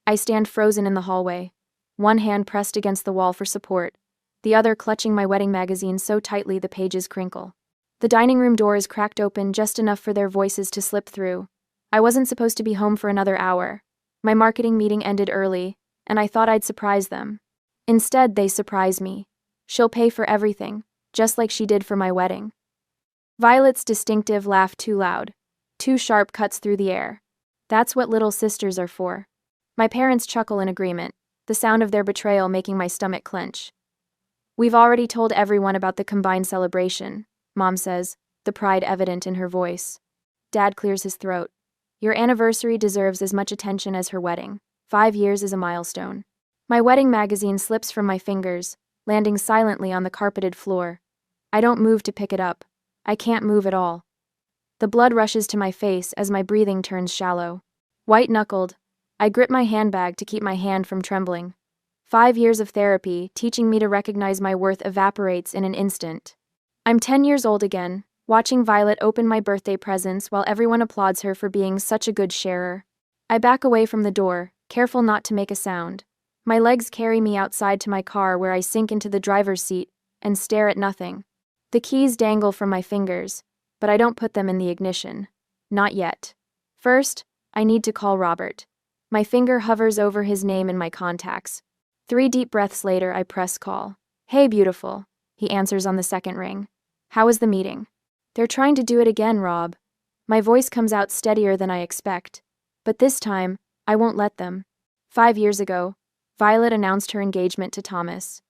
I stand frozen in the hallway, one hand pressed against the wall for support, the other clutching my wedding magazine so tightly the pages crinkle. The dining room door is cracked open just enough for their voices to slip through. I wasn't supposed to be home for another hour. My marketing meeting ended early, and I thought I'd surprise them. Instead, they surprise me. She'll pay for everything, just like she did for my wedding. Violet's distinctive laugh too loud. Two sharp cuts through the air. That's what little sisters are for. My parents chuckle in agreement, the sound of their betrayal making my stomach clench. We've already told everyone about the combined celebration, Mom says, the pride evident in her voice. Dad clears his throat. Your anniversary deserves as much attention as her wedding. 5 years is a milestone. My wedding magazine slips from my fingers, landing silently on the carpeted floor. I don't move to pick it up. I can't move at all. The blood rushes to my face as my breathing turns shallow. White-knuckled, I grip my handbag to keep my hand from trembling. 5 years of therapy, teaching me to recognize my worth, evaporates in an instant. I'm 10 years old again, watching Violet open my birthday presents while everyone applauds her for being such a good sharer. I back away from the door, careful not to make a sound. My legs carry me outside to my car where I sink into the driver's seat and stare at nothing. The keys dangle from my fingers, but I don't put them in the ignition. Not yet. First, I need to call Robert. My finger hovers over his name in my contacts. 3 deep breaths later, I press call. Hey, beautiful, he answers on the second ring. How was the meeting? They're trying to do it again, Rob. My voice comes out steadier than I expect. But this time, I won't let them. 5 years ago, Violet announced her engagement to Thomas.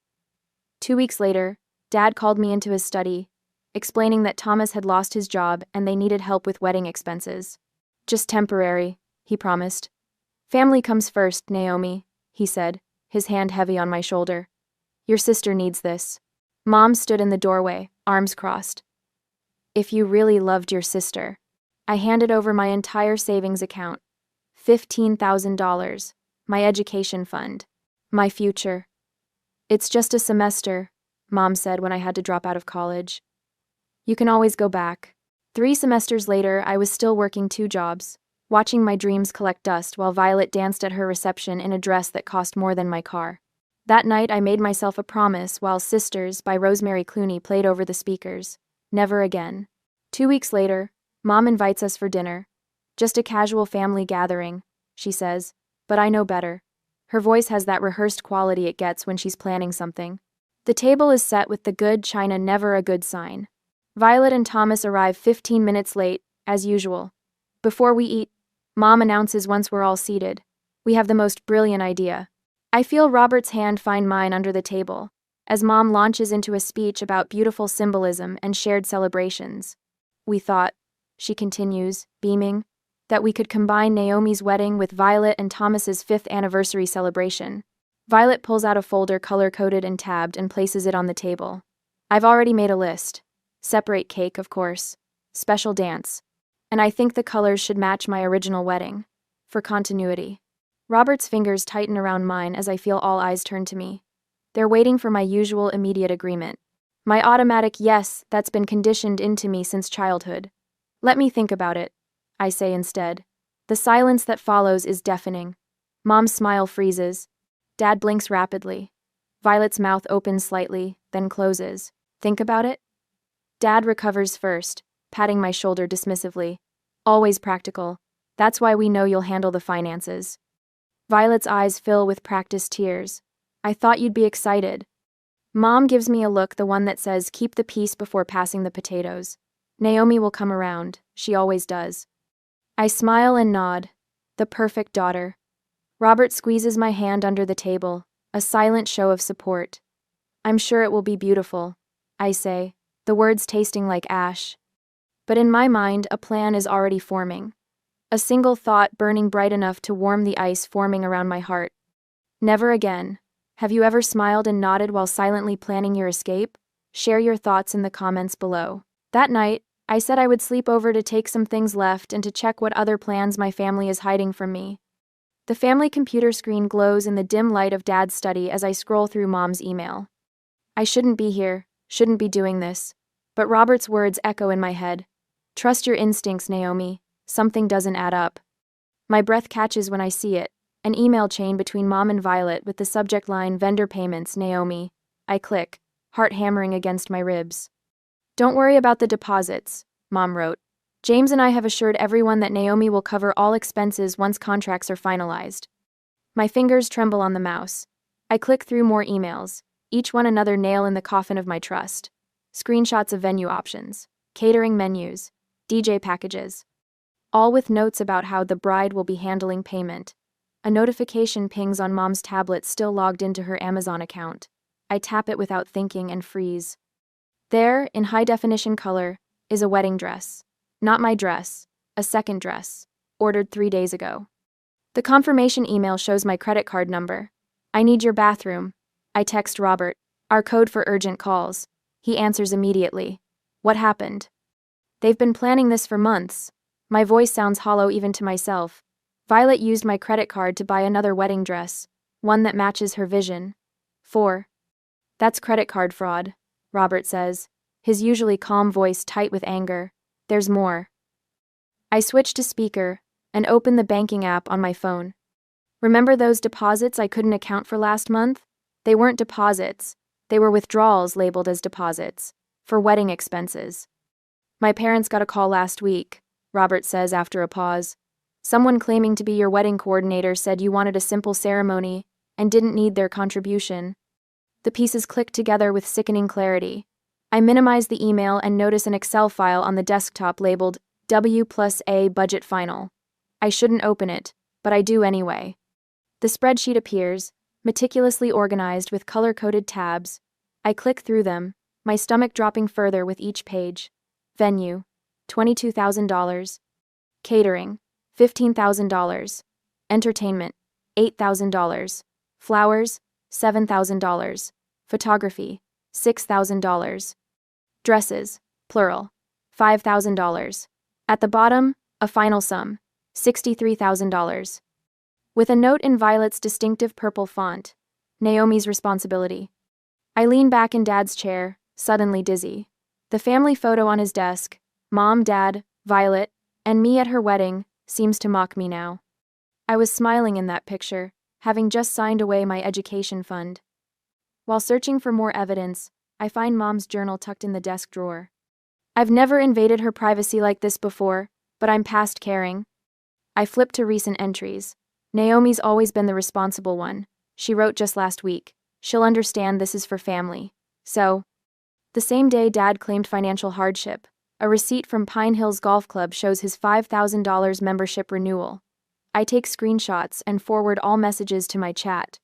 2 weeks later, Dad called me into his study, explaining that Thomas had lost his job and they needed help with wedding expenses. Just temporary, he promised. Family comes first, Naomi, he said, his hand heavy on my shoulder. Your sister needs this. Mom stood in the doorway, arms crossed. If you really loved your sister. I handed over my entire savings account. $15,000. My education fund. My future. It's just a semester, Mom said when I had to drop out of college. You can always go back. 3 semesters later, I was still working 2 jobs, watching my dreams collect dust while Violet danced at her reception in a dress that cost more than my car. That night, I made myself a promise while Sisters by Rosemary Clooney played over the speakers. Never again. 2 weeks later, Mom invites us for dinner. Just a casual family gathering, she says, but I know better. Her voice has that rehearsed quality it gets when she's planning something. The table is set with the good china, never a good sign. Violet and Thomas arrive 15 minutes late, as usual. Before we eat, Mom announces once we're all seated. We have the most brilliant idea. I feel Robert's hand find mine under the table, as Mom launches into a speech about beautiful symbolism and shared celebrations. We thought, she continues, beaming, that we could combine Naomi's wedding with Violet and Thomas's 5th anniversary celebration. Violet pulls out a folder color-coded and tabbed and places it on the table. I've already made a list. Separate cake, of course. Special dance. And I think the colors should match my original wedding. For continuity. Robert's fingers tighten around mine as I feel all eyes turn to me. They're waiting for my usual immediate agreement. My automatic yes that's been conditioned into me since childhood. Let me think about it, I say instead. The silence that follows is deafening. Mom's smile freezes. Dad blinks rapidly. Violet's mouth opens slightly, then closes. Think about it? Dad recovers first, patting my shoulder dismissively. Always practical. That's why we know you'll handle the finances. Violet's eyes fill with practiced tears. I thought you'd be excited. Mom gives me a look, the one that says keep the peace before passing the potatoes. Naomi will come around. She always does. I smile and nod. The perfect daughter. Robert squeezes my hand under the table, a silent show of support. I'm sure it will be beautiful, I say, the words tasting like ash. But in my mind, a plan is already forming. A single thought burning bright enough to warm the ice forming around my heart. Never again. Have you ever smiled and nodded while silently planning your escape? Share your thoughts in the comments below. That night, I said I would sleep over to take some things left and to check what other plans my family is hiding from me. The family computer screen glows in the dim light of Dad's study as I scroll through Mom's email. I shouldn't be here, shouldn't be doing this. But Robert's words echo in my head. Trust your instincts, Naomi. Something doesn't add up. My breath catches when I see it, An email chain between Mom and Violet with the subject line "Vendor Payments, Naomi." I click, heart hammering against my ribs. "Don't worry about the deposits," Mom wrote. "James and I have assured everyone that Naomi will cover all expenses once contracts are finalized." My fingers tremble on the mouse. I click through more emails, each one another nail in the coffin of my trust. Screenshots of venue options, catering menus, DJ packages. All with notes about how the bride will be handling payment. A notification pings on Mom's tablet still logged into her Amazon account. I tap it without thinking and freeze. There, in high-definition color, is a wedding dress. Not my dress, a second dress, ordered 3 days ago. The confirmation email shows my credit card number. "I need your bathroom." I text Robert, our code for urgent calls. He answers immediately. "What happened?" "They've been planning this for months." My voice sounds hollow even to myself. "Violet used my credit card to buy another wedding dress, one that matches her vision." 4. "That's credit card fraud," Robert says, his usually calm voice tight with anger. "There's more." I switch to speaker and open the banking app on my phone. Remember those deposits I couldn't account for last month? They weren't deposits. They were withdrawals labeled as deposits, for wedding expenses. "My parents got a call last week," Robert says after a pause. "Someone claiming to be your wedding coordinator said you wanted a simple ceremony and didn't need their contribution." The pieces click together with sickening clarity. I minimize the email and notice an Excel file on the desktop labeled W+A Budget Final. I shouldn't open it, but I do anyway. The spreadsheet appears, meticulously organized with color-coded tabs. I click through them, my stomach dropping further with each page. Venue, $22,000. Catering, $15,000. Entertainment, $8,000. Flowers, $7,000. Photography, $6,000. Dresses, plural, $5,000. At the bottom, a final sum, $63,000. With a note in Violet's distinctive purple font, "Naomi's responsibility." I lean back in Dad's chair, suddenly dizzy. The family photo on his desk, Mom, Dad, Violet, and me at her wedding, seems to mock me now. I was smiling in that picture, having just signed away my education fund. While searching for more evidence, I find Mom's journal tucked in the desk drawer. I've never invaded her privacy like this before, but I'm past caring. I flip to recent entries. "Naomi's always been the responsible one," she wrote just last week. "She'll understand this is for family." So, the same day Dad claimed financial hardship, a receipt from Pine Hills Golf Club shows his $5,000 membership renewal. I take screenshots and forward all messages to my chat.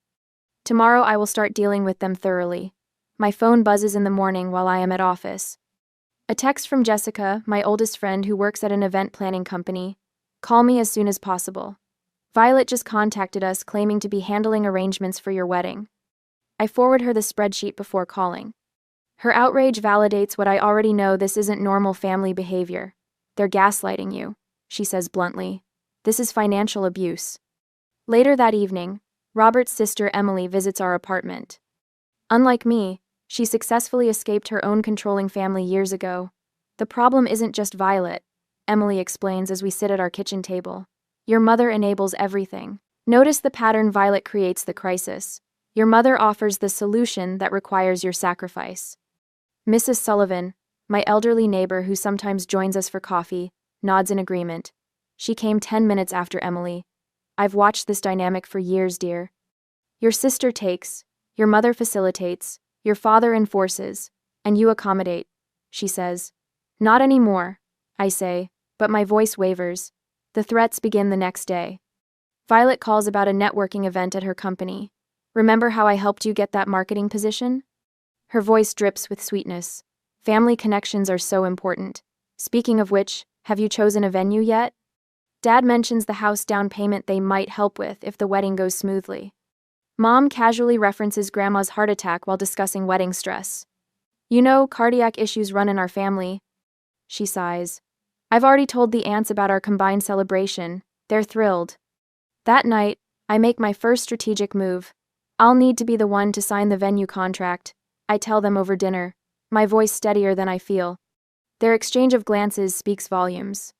Tomorrow I will start dealing with them thoroughly. My phone buzzes in the morning while I am at office. A text from Jessica, my oldest friend who works at an event planning company. "Call me as soon as possible. Violet just contacted us claiming to be handling arrangements for your wedding." I forward her the spreadsheet before calling. Her outrage validates what I already know: this isn't normal family behavior. "They're gaslighting you," she says bluntly. "This is financial abuse." Later that evening, Robert's sister Emily visits our apartment. Unlike me, she successfully escaped her own controlling family years ago. "The problem isn't just Violet," Emily explains as we sit at our kitchen table. "Your mother enables everything. Notice the pattern: Violet creates the crisis. Your mother offers the solution that requires your sacrifice." Mrs. Sullivan, my elderly neighbor who sometimes joins us for coffee, nods in agreement. She came 10 minutes after Emily. "I've watched this dynamic for years, dear. Your sister takes, your mother facilitates, your father enforces, and you accommodate," she says. "Not anymore," I say, but my voice wavers. The threats begin the next day. Violet calls about a networking event at her company. "Remember how I helped you get that marketing position?" Her voice drips with sweetness. "Family connections are so important. Speaking of which, have you chosen a venue yet?" Dad mentions the house down payment they might help with if the wedding goes smoothly. Mom casually references Grandma's heart attack while discussing wedding stress. "You know, cardiac issues run in our family." She sighs. "I've already told the aunts about our combined celebration. They're thrilled." That night, I make my first strategic move. I'll need to be the one to sign the venue contract. I tell them over dinner, my voice steadier than I feel. Their exchange of glances speaks volumes.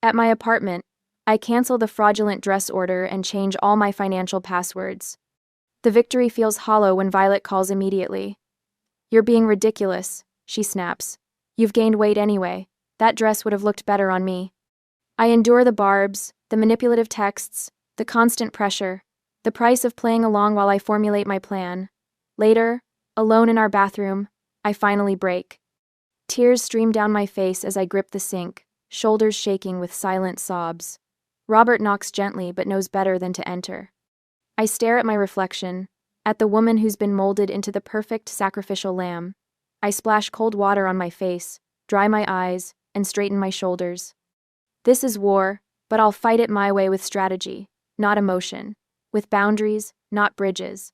At my apartment, I cancel the fraudulent dress order and change all my financial passwords. The victory feels hollow when Violet calls immediately. "You're being ridiculous," she snaps. "You've gained weight anyway. That dress would have looked better on me." I endure the barbs, the manipulative texts, the constant pressure, the price of playing along while I formulate my plan. Later, alone in our bathroom, I finally break. Tears stream down my face as I grip the sink, shoulders shaking with silent sobs. Robert knocks gently but knows better than to enter. I stare at my reflection, at the woman who's been molded into the perfect sacrificial lamb. I splash cold water on my face, dry my eyes, and straighten my shoulders. This is war, but I'll fight it my way with strategy, not emotion, with boundaries, not bridges.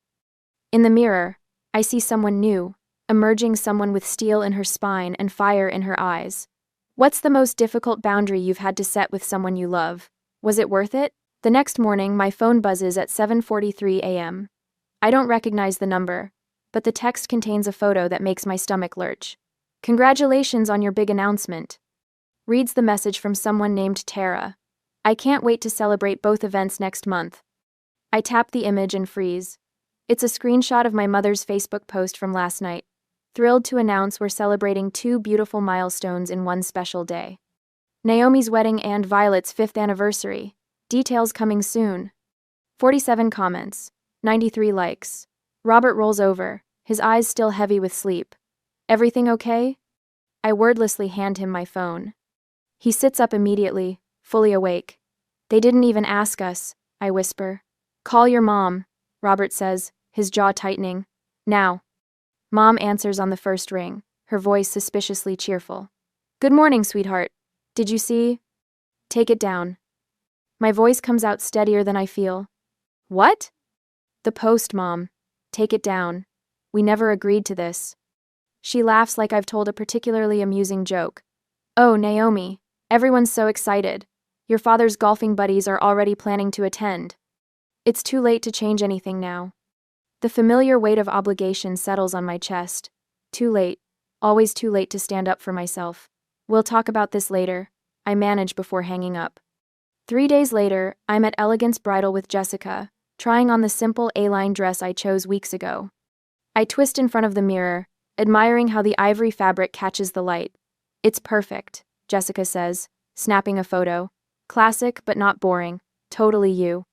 In the mirror, I see someone new, emerging, someone with steel in her spine and fire in her eyes. What's the most difficult boundary you've had to set with someone you love? Was it worth it? The next morning, my phone buzzes at 7:43 a.m. I don't recognize the number, but the text contains a photo that makes my stomach lurch. "Congratulations on your big announcement," reads the message from someone named Tara. "I can't wait to celebrate both events next month." I tap the image and freeze. It's a screenshot of my mother's Facebook post from last night. "Thrilled to announce we're celebrating 2 beautiful milestones in one special day. Naomi's wedding and Violet's 5th anniversary. Details coming soon." 47 comments. 93 likes. Robert rolls over, his eyes still heavy with sleep. "Everything okay?" I wordlessly hand him my phone. He sits up immediately, fully awake. "They didn't even ask us," I whisper. "Call your mom," Robert says, his jaw tightening. "Now." Mom answers on the first ring, her voice suspiciously cheerful. "Good morning, sweetheart. Did you see?" "Take it down." My voice comes out steadier than I feel. "What?" "The post, Mom. Take it down. We never agreed to this." She laughs like I've told a particularly amusing joke. "Oh, Naomi, everyone's so excited. Your father's golfing buddies are already planning to attend." It's too late to change anything now. The familiar weight of obligation settles on my chest. Too late. Always too late to stand up for myself. "We'll talk about this later," I manage before hanging up. 3 days later, I'm at Elegance Bridal with Jessica, trying on the simple A-line dress I chose weeks ago. I twist in front of the mirror, admiring how the ivory fabric catches the light. "It's perfect," Jessica says, snapping a photo. "Classic but not boring. Totally you."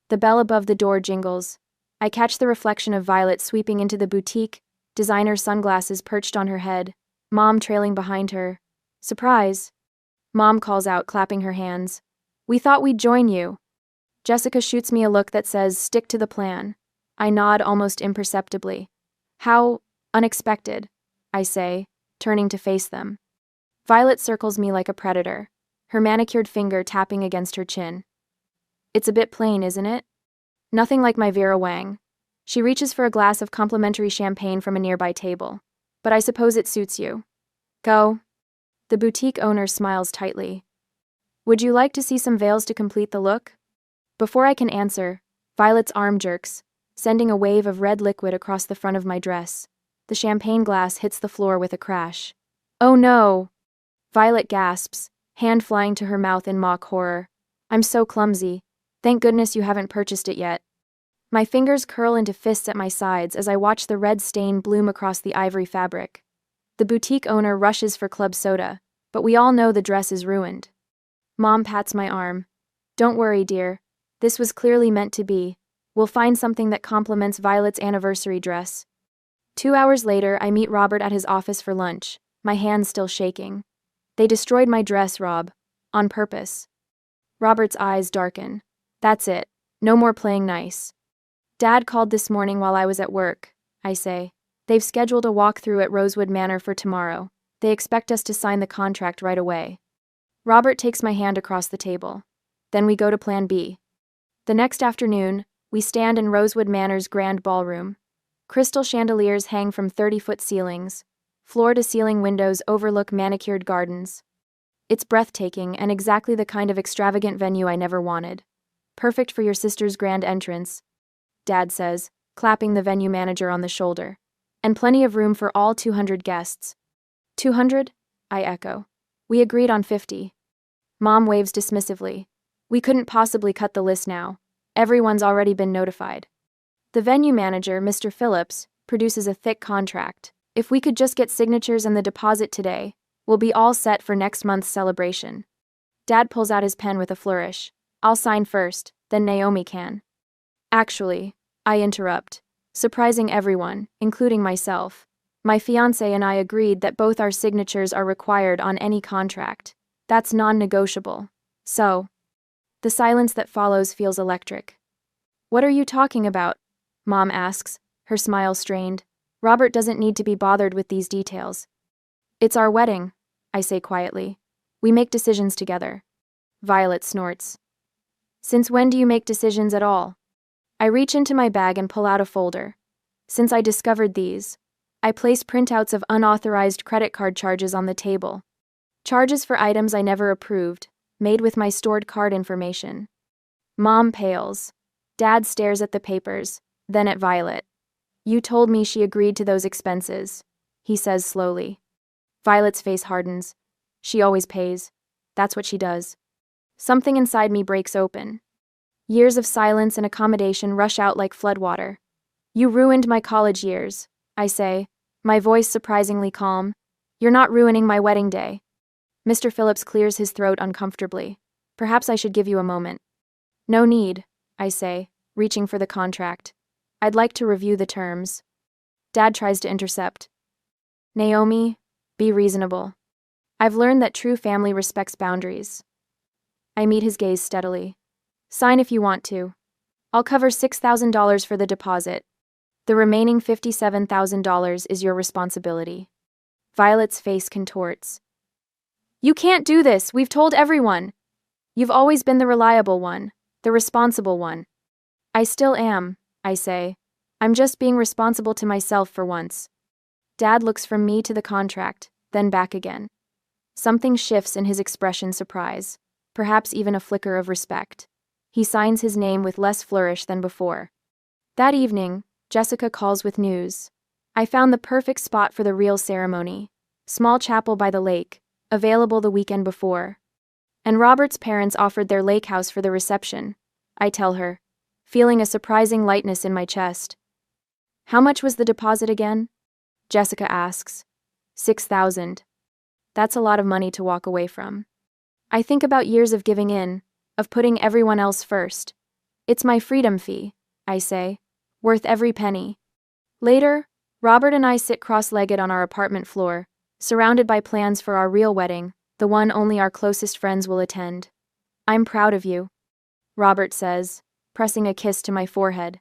The bell above the door jingles. I catch the reflection of Violet sweeping into the boutique, designer sunglasses perched on her head, Mom trailing behind her. "Surprise!" Mom calls out, clapping her hands. "We thought we'd join you." Jessica shoots me a look that says, "Stick to the plan." I nod almost imperceptibly. "How unexpected," I say, turning to face them. Violet circles me like a predator, her manicured finger tapping against her chin. "It's a bit plain, isn't it?" Nothing like my Vera Wang. She reaches for a glass of complimentary champagne from a nearby table. "But I suppose it suits you." "Go." The boutique owner smiles tightly. "Would you like to see some veils to complete the look?" Before I can answer, Violet's arm jerks, sending a wave of red liquid across the front of my dress. The champagne glass hits the floor with a crash. "Oh no!" Violet gasps, hand flying to her mouth in mock horror. "I'm so clumsy. Thank goodness you haven't purchased it yet." My fingers curl into fists at my sides as I watch the red stain bloom across the ivory fabric. The boutique owner rushes for club soda, but we all know the dress is ruined. Mom pats my arm. "Don't worry, dear. This was clearly meant to be. We'll find something that complements Violet's anniversary dress." 2 hours later, I meet Robert at his office for lunch, my hands still shaking. "They destroyed my dress, Rob. On purpose." Robert's eyes darken. "That's it. No more playing nice." "Dad called this morning while I was at work," I say. "They've scheduled a walkthrough at Rosewood Manor for tomorrow. They expect us to sign the contract right away." Robert takes my hand across the table. Then we go to Plan B. The next afternoon, we stand in Rosewood Manor's grand ballroom. Crystal chandeliers hang from 30-foot ceilings. Floor-to-ceiling windows overlook manicured gardens. It's breathtaking and exactly the kind of extravagant venue I never wanted. "Perfect for your sister's grand entrance," Dad says, clapping the venue manager on the shoulder. "And plenty of room for all 200 guests." 200? I echo. "We agreed on 50. Mom waves dismissively. We couldn't possibly cut the list now. Everyone's already been notified. The venue manager, Mr. Phillips, produces a thick contract. If we could just get signatures and the deposit today, we'll be all set for next month's celebration. Dad pulls out his pen with a flourish. I'll sign first, then Naomi can. Actually, I interrupt, surprising everyone, including myself. My fiancé and I agreed that both our signatures are required on any contract. That's non-negotiable. So, the silence that follows feels electric. What are you talking about? Mom asks, her smile strained. Robert doesn't need to be bothered with these details. It's our wedding, I say quietly. We make decisions together. Violet snorts. Since when do you make decisions at all? I reach into my bag and pull out a folder. Since I discovered these, I place printouts of unauthorized credit card charges on the table. Charges for items I never approved, made with my stored card information. Mom pales. Dad stares at the papers, then at Violet. You told me she agreed to those expenses, he says slowly. Violet's face hardens. She always pays. That's what she does. Something inside me breaks open. Years of silence and accommodation rush out like floodwater. You ruined my college years, I say, my voice surprisingly calm. You're not ruining my wedding day. Mr. Phillips clears his throat uncomfortably. Perhaps I should give you a moment. No need, I say, reaching for the contract. I'd like to review the terms. Dad tries to intercept. Naomi, be reasonable. I've learned that true family respects boundaries. I meet his gaze steadily. Sign if you want to. I'll cover $6,000 for the deposit. The remaining $57,000 is your responsibility. Violet's face contorts. You can't do this, we've told everyone. You've always been the reliable one, the responsible one. I still am, I say. I'm just being responsible to myself for once. Dad looks from me to the contract, then back again. Something shifts in his expression surprise, perhaps even a flicker of respect. He signs his name with less flourish than before. That evening, Jessica calls with news. I found the perfect spot for the real ceremony. Small chapel by the lake, available the weekend before. And Robert's parents offered their lake house for the reception, I tell her, feeling a surprising lightness in my chest. How much was the deposit again? Jessica asks. $6,000. That's a lot of money to walk away from. I think about years of giving in, of putting everyone else first. It's my freedom fee, I say, worth every penny. Later, Robert and I sit cross-legged on our apartment floor, surrounded by plans for our real wedding, the one only our closest friends will attend. I'm proud of you, Robert says, pressing a kiss to my forehead.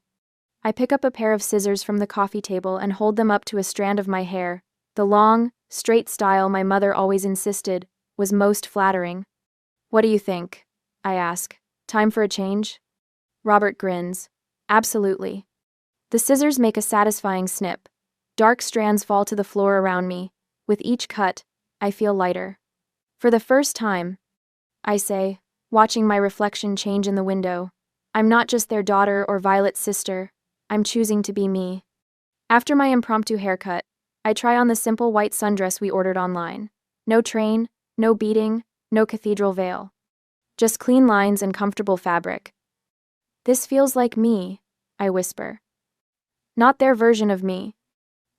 I pick up a pair of scissors from the coffee table and hold them up to a strand of my hair, the long, straight style my mother always insisted was most flattering. What do you think? I ask. Time for a change? Robert grins. Absolutely. The scissors make a satisfying snip. Dark strands fall to the floor around me. With each cut, I feel lighter. For the first time, I say, watching my reflection change in the window, I'm not just their daughter or Violet's sister. I'm choosing to be me. After my impromptu haircut, I try on the simple white sundress we ordered online. No train, no beading, no cathedral veil. Just clean lines and comfortable fabric. This feels like me, I whisper. Not their version of me.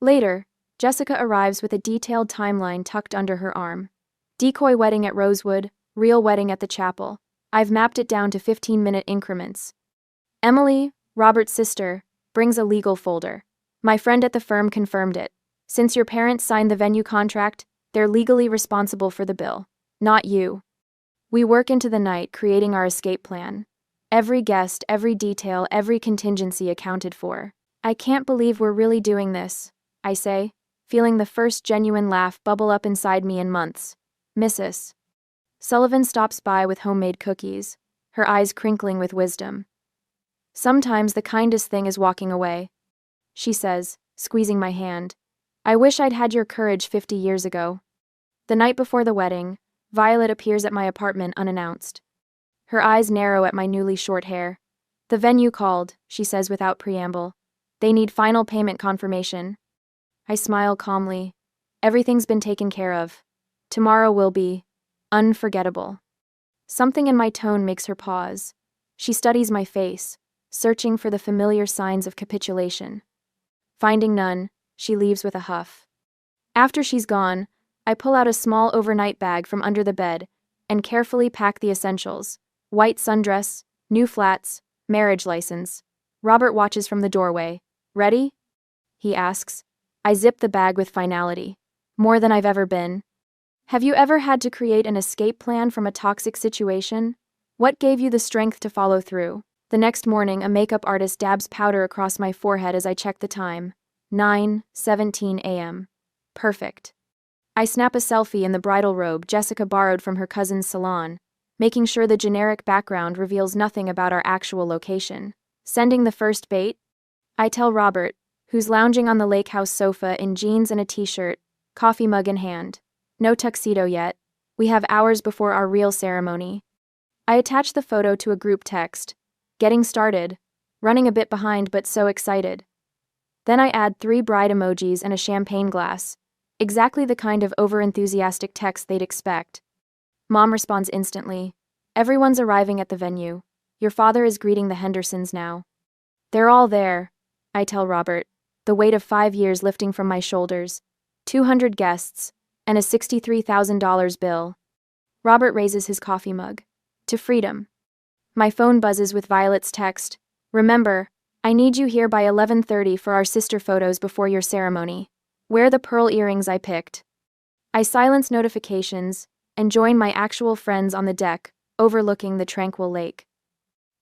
Later, Jessica arrives with a detailed timeline tucked under her arm. Decoy wedding at Rosewood, real wedding at the chapel. I've mapped it down to 15-minute increments. Emily, Robert's sister, brings a legal folder. My friend at the firm confirmed it. Since your parents signed the venue contract, they're legally responsible for the bill. Not you. We work into the night creating our escape plan. Every guest, every detail, every contingency accounted for. I can't believe we're really doing this, I say, feeling the first genuine laugh bubble up inside me in months. Mrs. Sullivan stops by with homemade cookies, her eyes crinkling with wisdom. Sometimes the kindest thing is walking away, she says, squeezing my hand. I wish I'd had your courage 50 years ago. The night before the wedding, Violet appears at my apartment unannounced. Her eyes narrow at my newly short hair. The venue called, she says without preamble. They need final payment confirmation. I smile calmly. Everything's been taken care of. Tomorrow will be unforgettable. Something in my tone makes her pause. She studies my face, searching for the familiar signs of capitulation. Finding none, she leaves with a huff. After she's gone, I pull out a small overnight bag from under the bed and carefully pack the essentials: white sundress, new flats, marriage license. Robert watches from the doorway. Ready? He asks. I zip the bag with finality. More than I've ever been. Have you ever had to create an escape plan from a toxic situation? What gave you the strength to follow through? The next morning, a makeup artist dabs powder across my forehead as I check the time. 9:17 a.m. Perfect. I snap a selfie in the bridal robe Jessica borrowed from her cousin's salon, making sure the generic background reveals nothing about our actual location. Sending the first bait? I tell Robert, who's lounging on the lake house sofa in jeans and a t-shirt, coffee mug in hand. No tuxedo yet. We have hours before our real ceremony. I attach the photo to a group text. Getting started. Running a bit behind but so excited. Then I add 3 bride emojis and a champagne glass. Exactly the kind of overenthusiastic text they'd expect. Mom responds instantly. Everyone's arriving at the venue. Your father is greeting the Hendersons now. They're all there, I tell Robert, the weight of 5 years lifting from my shoulders. 200 guests, and a $63,000 bill. Robert raises his coffee mug. To freedom. My phone buzzes with Violet's text. Remember, I need you here by 11:30 for our sister photos before your ceremony. Wear the pearl earrings I picked. I silence notifications and join my actual friends on the deck, overlooking the tranquil lake.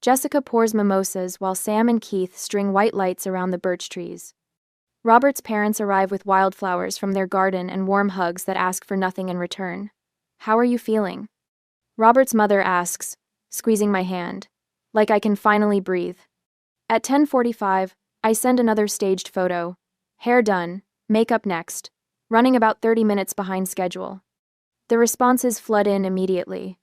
Jessica pours mimosas while Sam and Keith string white lights around the birch trees. Robert's parents arrive with wildflowers from their garden and warm hugs that ask for nothing in return. How are you feeling? Robert's mother asks, squeezing my hand, like I can finally breathe. At 10:45, I send another staged photo. Hair done, makeup next, running about 30 minutes behind schedule. The responses flood in immediately.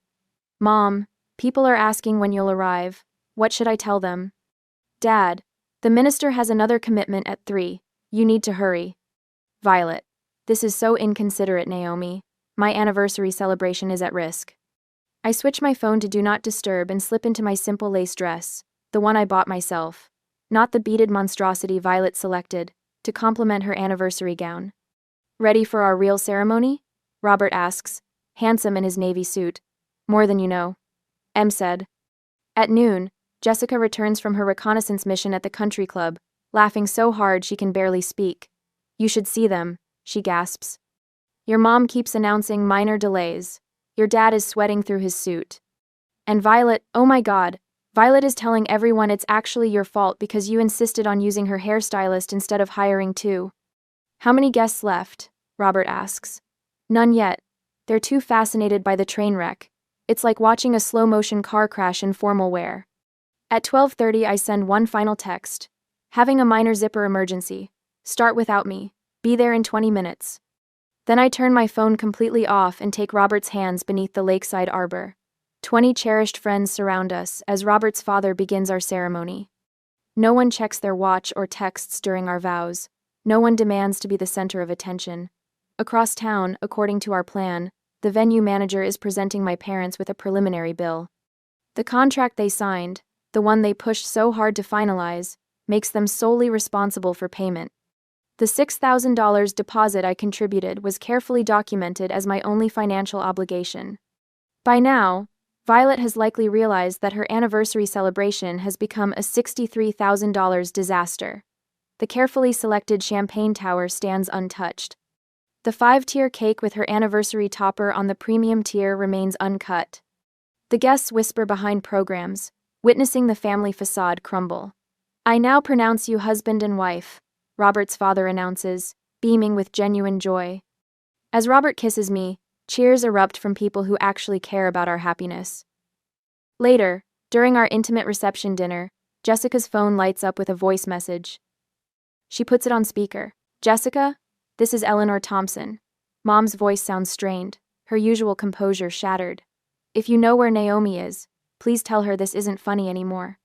Mom, people are asking when you'll arrive. What should I tell them? Dad, the minister has another commitment at 3. You need to hurry. Violet, this is so inconsiderate, Naomi. My anniversary celebration is at risk. I switch my phone to Do Not Disturb and slip into my simple lace dress, the one I bought myself, not the beaded monstrosity Violet selected, to complement her anniversary gown. Ready for our real ceremony? Robert asks, handsome in his navy suit. More than you know. Em said. At noon, Jessica returns from her reconnaissance mission at the country club, laughing so hard she can barely speak. You should see them, she gasps. Your mom keeps announcing minor delays. Your dad is sweating through his suit. And Violet, oh my God, Violet is telling everyone it's actually your fault because you insisted on using her hairstylist instead of hiring 2. How many guests left? Robert asks. None yet. They're too fascinated by the train wreck. It's like watching a slow-motion car crash in formal wear. At 12:30, I send one final text. Having a minor zipper emergency. Start without me. Be there in 20 minutes. Then I turn my phone completely off and take Robert's hands beneath the lakeside arbor. 20 cherished friends surround us as Robert's father begins our ceremony. No one checks their watch or texts during our vows. No one demands to be the center of attention. Across town, according to our plan, the venue manager is presenting my parents with a preliminary bill. The contract they signed, the one they pushed so hard to finalize, makes them solely responsible for payment. The $6,000 deposit I contributed was carefully documented as my only financial obligation. By now, Violet has likely realized that her anniversary celebration has become a $63,000 disaster. The carefully selected champagne tower stands untouched. The 5-tier cake with her anniversary topper on the premium tier remains uncut. The guests whisper behind programs, witnessing the family facade crumble. I now pronounce you husband and wife, Robert's father announces, beaming with genuine joy. As Robert kisses me, cheers erupt from people who actually care about our happiness. Later, during our intimate reception dinner, Jessica's phone lights up with a voice message. She puts it on speaker. Jessica, this is Eleanor Thompson. Mom's voice sounds strained, her usual composure shattered. If you know where Naomi is, please tell her this isn't funny anymore.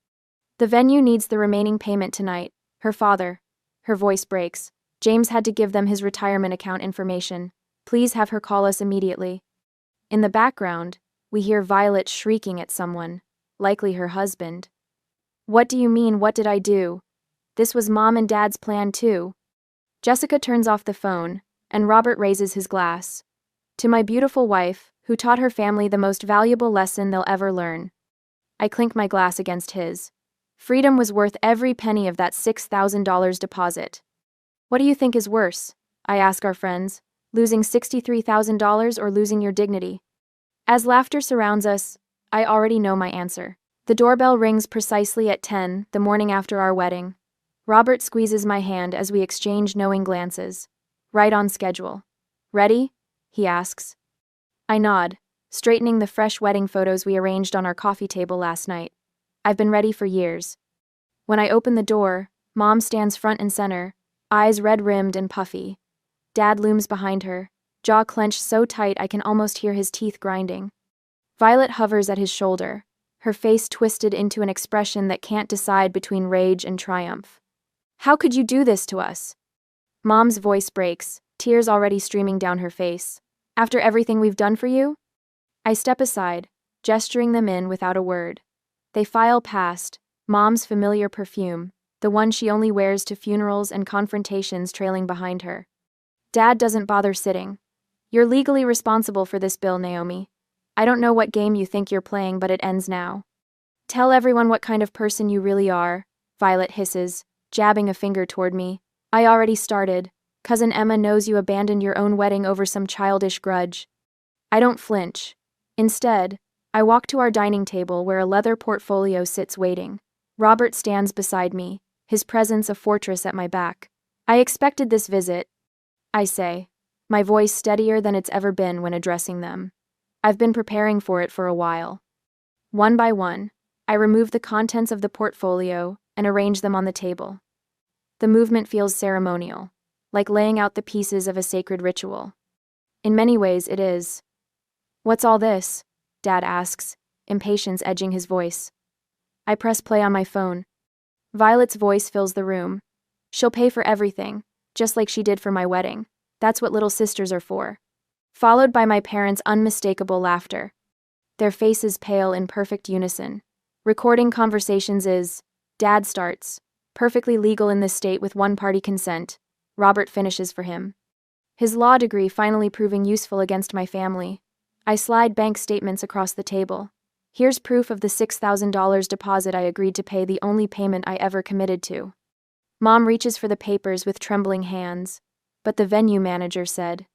The venue needs the remaining payment tonight. Her father. Her voice breaks. James had to give them his retirement account information. Please have her call us immediately. In the background, we hear Violet shrieking at someone, likely her husband. What do you mean, what did I do? This was Mom and Dad's plan too. Jessica turns off the phone, and Robert raises his glass. To my beautiful wife, who taught her family the most valuable lesson they'll ever learn. I clink my glass against his. Freedom was worth every penny of that $6,000 deposit. What do you think is worse? I ask our friends. Losing $63,000 or losing your dignity? As laughter surrounds us, I already know my answer. The doorbell rings precisely at 10, the morning after our wedding. Robert squeezes my hand as we exchange knowing glances. Right on schedule. Ready? He asks. I nod, straightening the fresh wedding photos we arranged on our coffee table last night. I've been ready for years. When I open the door, Mom stands front and center, eyes red-rimmed and puffy. Dad looms behind her, jaw clenched so tight I can almost hear his teeth grinding. Violet hovers at his shoulder, her face twisted into an expression that can't decide between rage and triumph. How could you do this to us? Mom's voice breaks, tears already streaming down her face. After everything we've done for you? I step aside, gesturing them in without a word. They file past, Mom's familiar perfume, the one she only wears to funerals and confrontations trailing behind her. Dad doesn't bother sitting. You're legally responsible for this bill, Naomi. I don't know what game you think you're playing, but it ends now. Tell everyone what kind of person you really are, Violet hisses, jabbing a finger toward me. I already started. Cousin Emma knows you abandoned your own wedding over some childish grudge. I don't flinch. Instead, I walk to our dining table where a leather portfolio sits waiting. Robert stands beside me, his presence a fortress at my back. I expected this visit, I say, my voice steadier than it's ever been when addressing them. I've been preparing for it for a while. One by one, I remove the contents of the portfolio and arrange them on the table. The movement feels ceremonial, like laying out the pieces of a sacred ritual. In many ways, it is. What's all this? Dad asks, impatience edging his voice. I press play on my phone. Violet's voice fills the room. She'll pay for everything, just like she did for my wedding. That's what little sisters are for. Followed by my parents' unmistakable laughter. Their faces pale in perfect unison. Recording conversations is, Dad starts. Perfectly legal in this state with one-party consent. Robert finishes for him. His law degree finally proving useful against my family. I slide bank statements across the table. Here's proof of the $6,000 deposit I agreed to pay, the only payment I ever committed to. Mom reaches for the papers with trembling hands, but the venue manager said,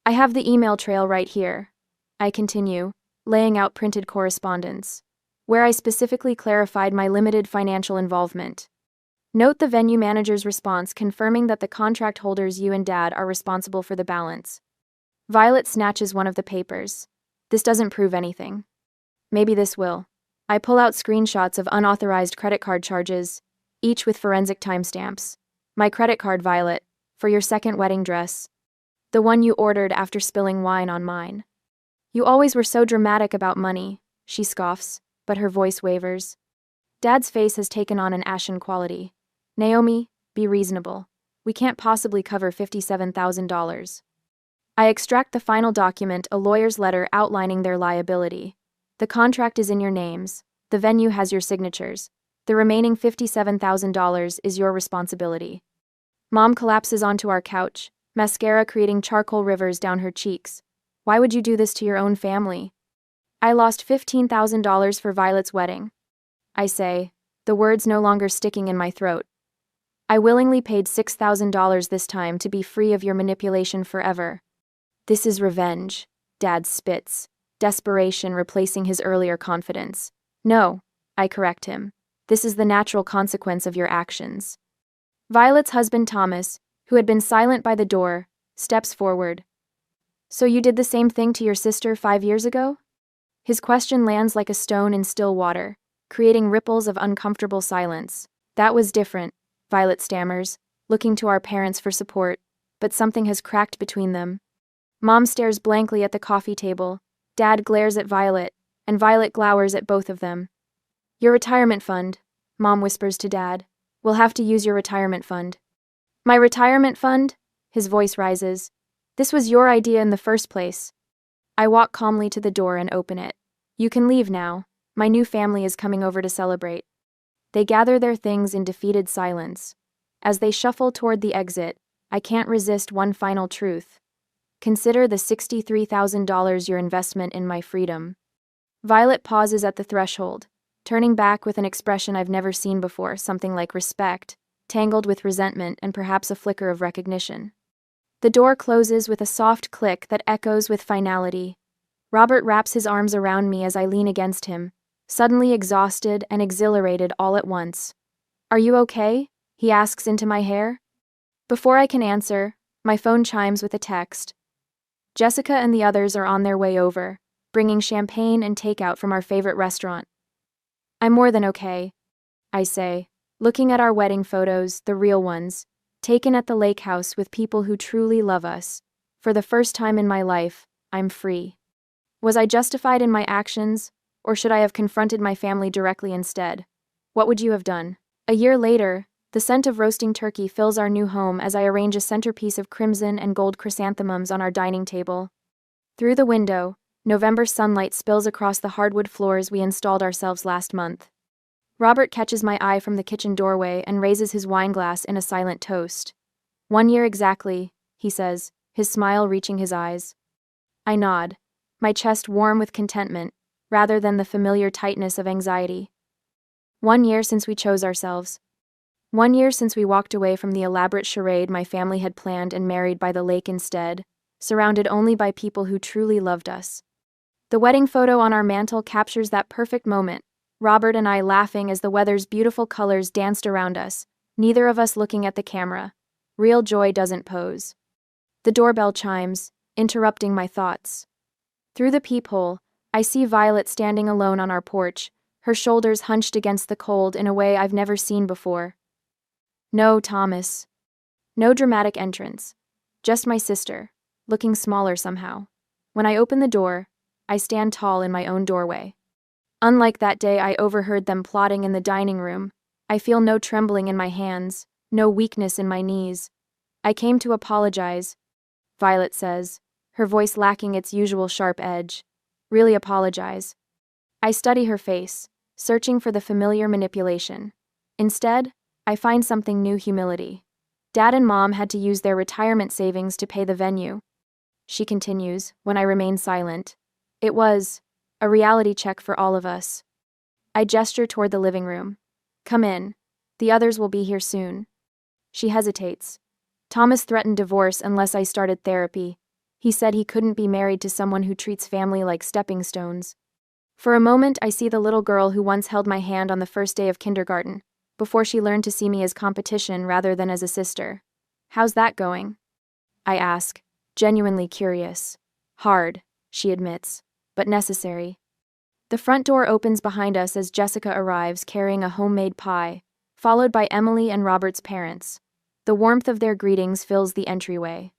I have the email trail right here. I continue, laying out printed correspondence, where I specifically clarified my limited financial involvement. Note the venue manager's response confirming that the contract holders, you and Dad, are responsible for the balance. Violet snatches one of the papers. This doesn't prove anything. Maybe this will. I pull out screenshots of unauthorized credit card charges, each with forensic timestamps. My credit card, Violet, for your second wedding dress. The one you ordered after spilling wine on mine. You always were so dramatic about money, she scoffs, but her voice wavers. Dad's face has taken on an ashen quality. Naomi, be reasonable. We can't possibly cover $57,000. I extract the final document, a lawyer's letter outlining their liability. The contract is in your names. The venue has your signatures. The remaining $57,000 is your responsibility. Mom collapses onto our couch, mascara creating charcoal rivers down her cheeks. Why would you do this to your own family? I lost $15,000 for Violet's wedding. I say, the words no longer sticking in my throat. I willingly paid $6,000 this time to be free of your manipulation forever. This is revenge, Dad spits, desperation replacing his earlier confidence. No, I correct him. This is the natural consequence of your actions. Violet's husband Thomas, who had been silent by the door, steps forward. So you did the same thing to your sister 5 years ago? His question lands like a stone in still water, creating ripples of uncomfortable silence. That was different, Violet stammers, looking to our parents for support, but something has cracked between them. Mom stares blankly at the coffee table, Dad glares at Violet, and Violet glowers at both of them. Your retirement fund, Mom whispers to Dad. We'll have to use your retirement fund. My retirement fund? His voice rises. This was your idea in the first place. I walk calmly to the door and open it. You can leave now. My new family is coming over to celebrate. They gather their things in defeated silence. As they shuffle toward the exit, I can't resist one final truth. Consider the $63,000 your investment in my freedom. Violet pauses at the threshold, turning back with an expression I've never seen before, something like respect, tangled with resentment and perhaps a flicker of recognition. The door closes with a soft click that echoes with finality. Robert wraps his arms around me as I lean against him, suddenly exhausted and exhilarated all at once. Are you okay? He asks into my hair. Before I can answer, my phone chimes with a text. Jessica and the others are on their way over, bringing champagne and takeout from our favorite restaurant. I'm more than okay, I say, looking at our wedding photos, the real ones, taken at the lake house with people who truly love us. For the first time in my life, I'm free. Was I justified in my actions, or should I have confronted my family directly instead? What would you have done? A year later, the scent of roasting turkey fills our new home as I arrange a centerpiece of crimson and gold chrysanthemums on our dining table. Through the window, November sunlight spills across the hardwood floors we installed ourselves last month. Robert catches my eye from the kitchen doorway and raises his wineglass in a silent toast. 1 year exactly, he says, his smile reaching his eyes. I nod, my chest warm with contentment, rather than the familiar tightness of anxiety. 1 year since we chose ourselves. 1 year since we walked away from the elaborate charade my family had planned and married by the lake instead, surrounded only by people who truly loved us. The wedding photo on our mantel captures that perfect moment, Robert and I laughing as the weather's beautiful colors danced around us, neither of us looking at the camera. Real joy doesn't pose. The doorbell chimes, interrupting my thoughts. Through the peephole, I see Violet standing alone on our porch, her shoulders hunched against the cold in a way I've never seen before. No, Thomas. No dramatic entrance. Just my sister, looking smaller somehow. When I open the door, I stand tall in my own doorway. Unlike that day I overheard them plotting in the dining room, I feel no trembling in my hands, no weakness in my knees. I came to apologize, Violet says, her voice lacking its usual sharp edge. Really apologize. I study her face, searching for the familiar manipulation. Instead, I find something new: humility. Dad and Mom had to use their retirement savings to pay the venue. She continues, when I remain silent. It was a reality check for all of us. I gesture toward the living room. Come in. The others will be here soon. She hesitates. Thomas threatened divorce unless I started therapy. He said he couldn't be married to someone who treats family like stepping stones. For a moment, I see the little girl who once held my hand on the first day of kindergarten, before she learned to see me as competition rather than as a sister. How's that going? I ask, genuinely curious. Hard, she admits, but necessary. The front door opens behind us as Jessica arrives carrying a homemade pie, followed by Emily and Robert's parents. The warmth of their greetings fills the entryway.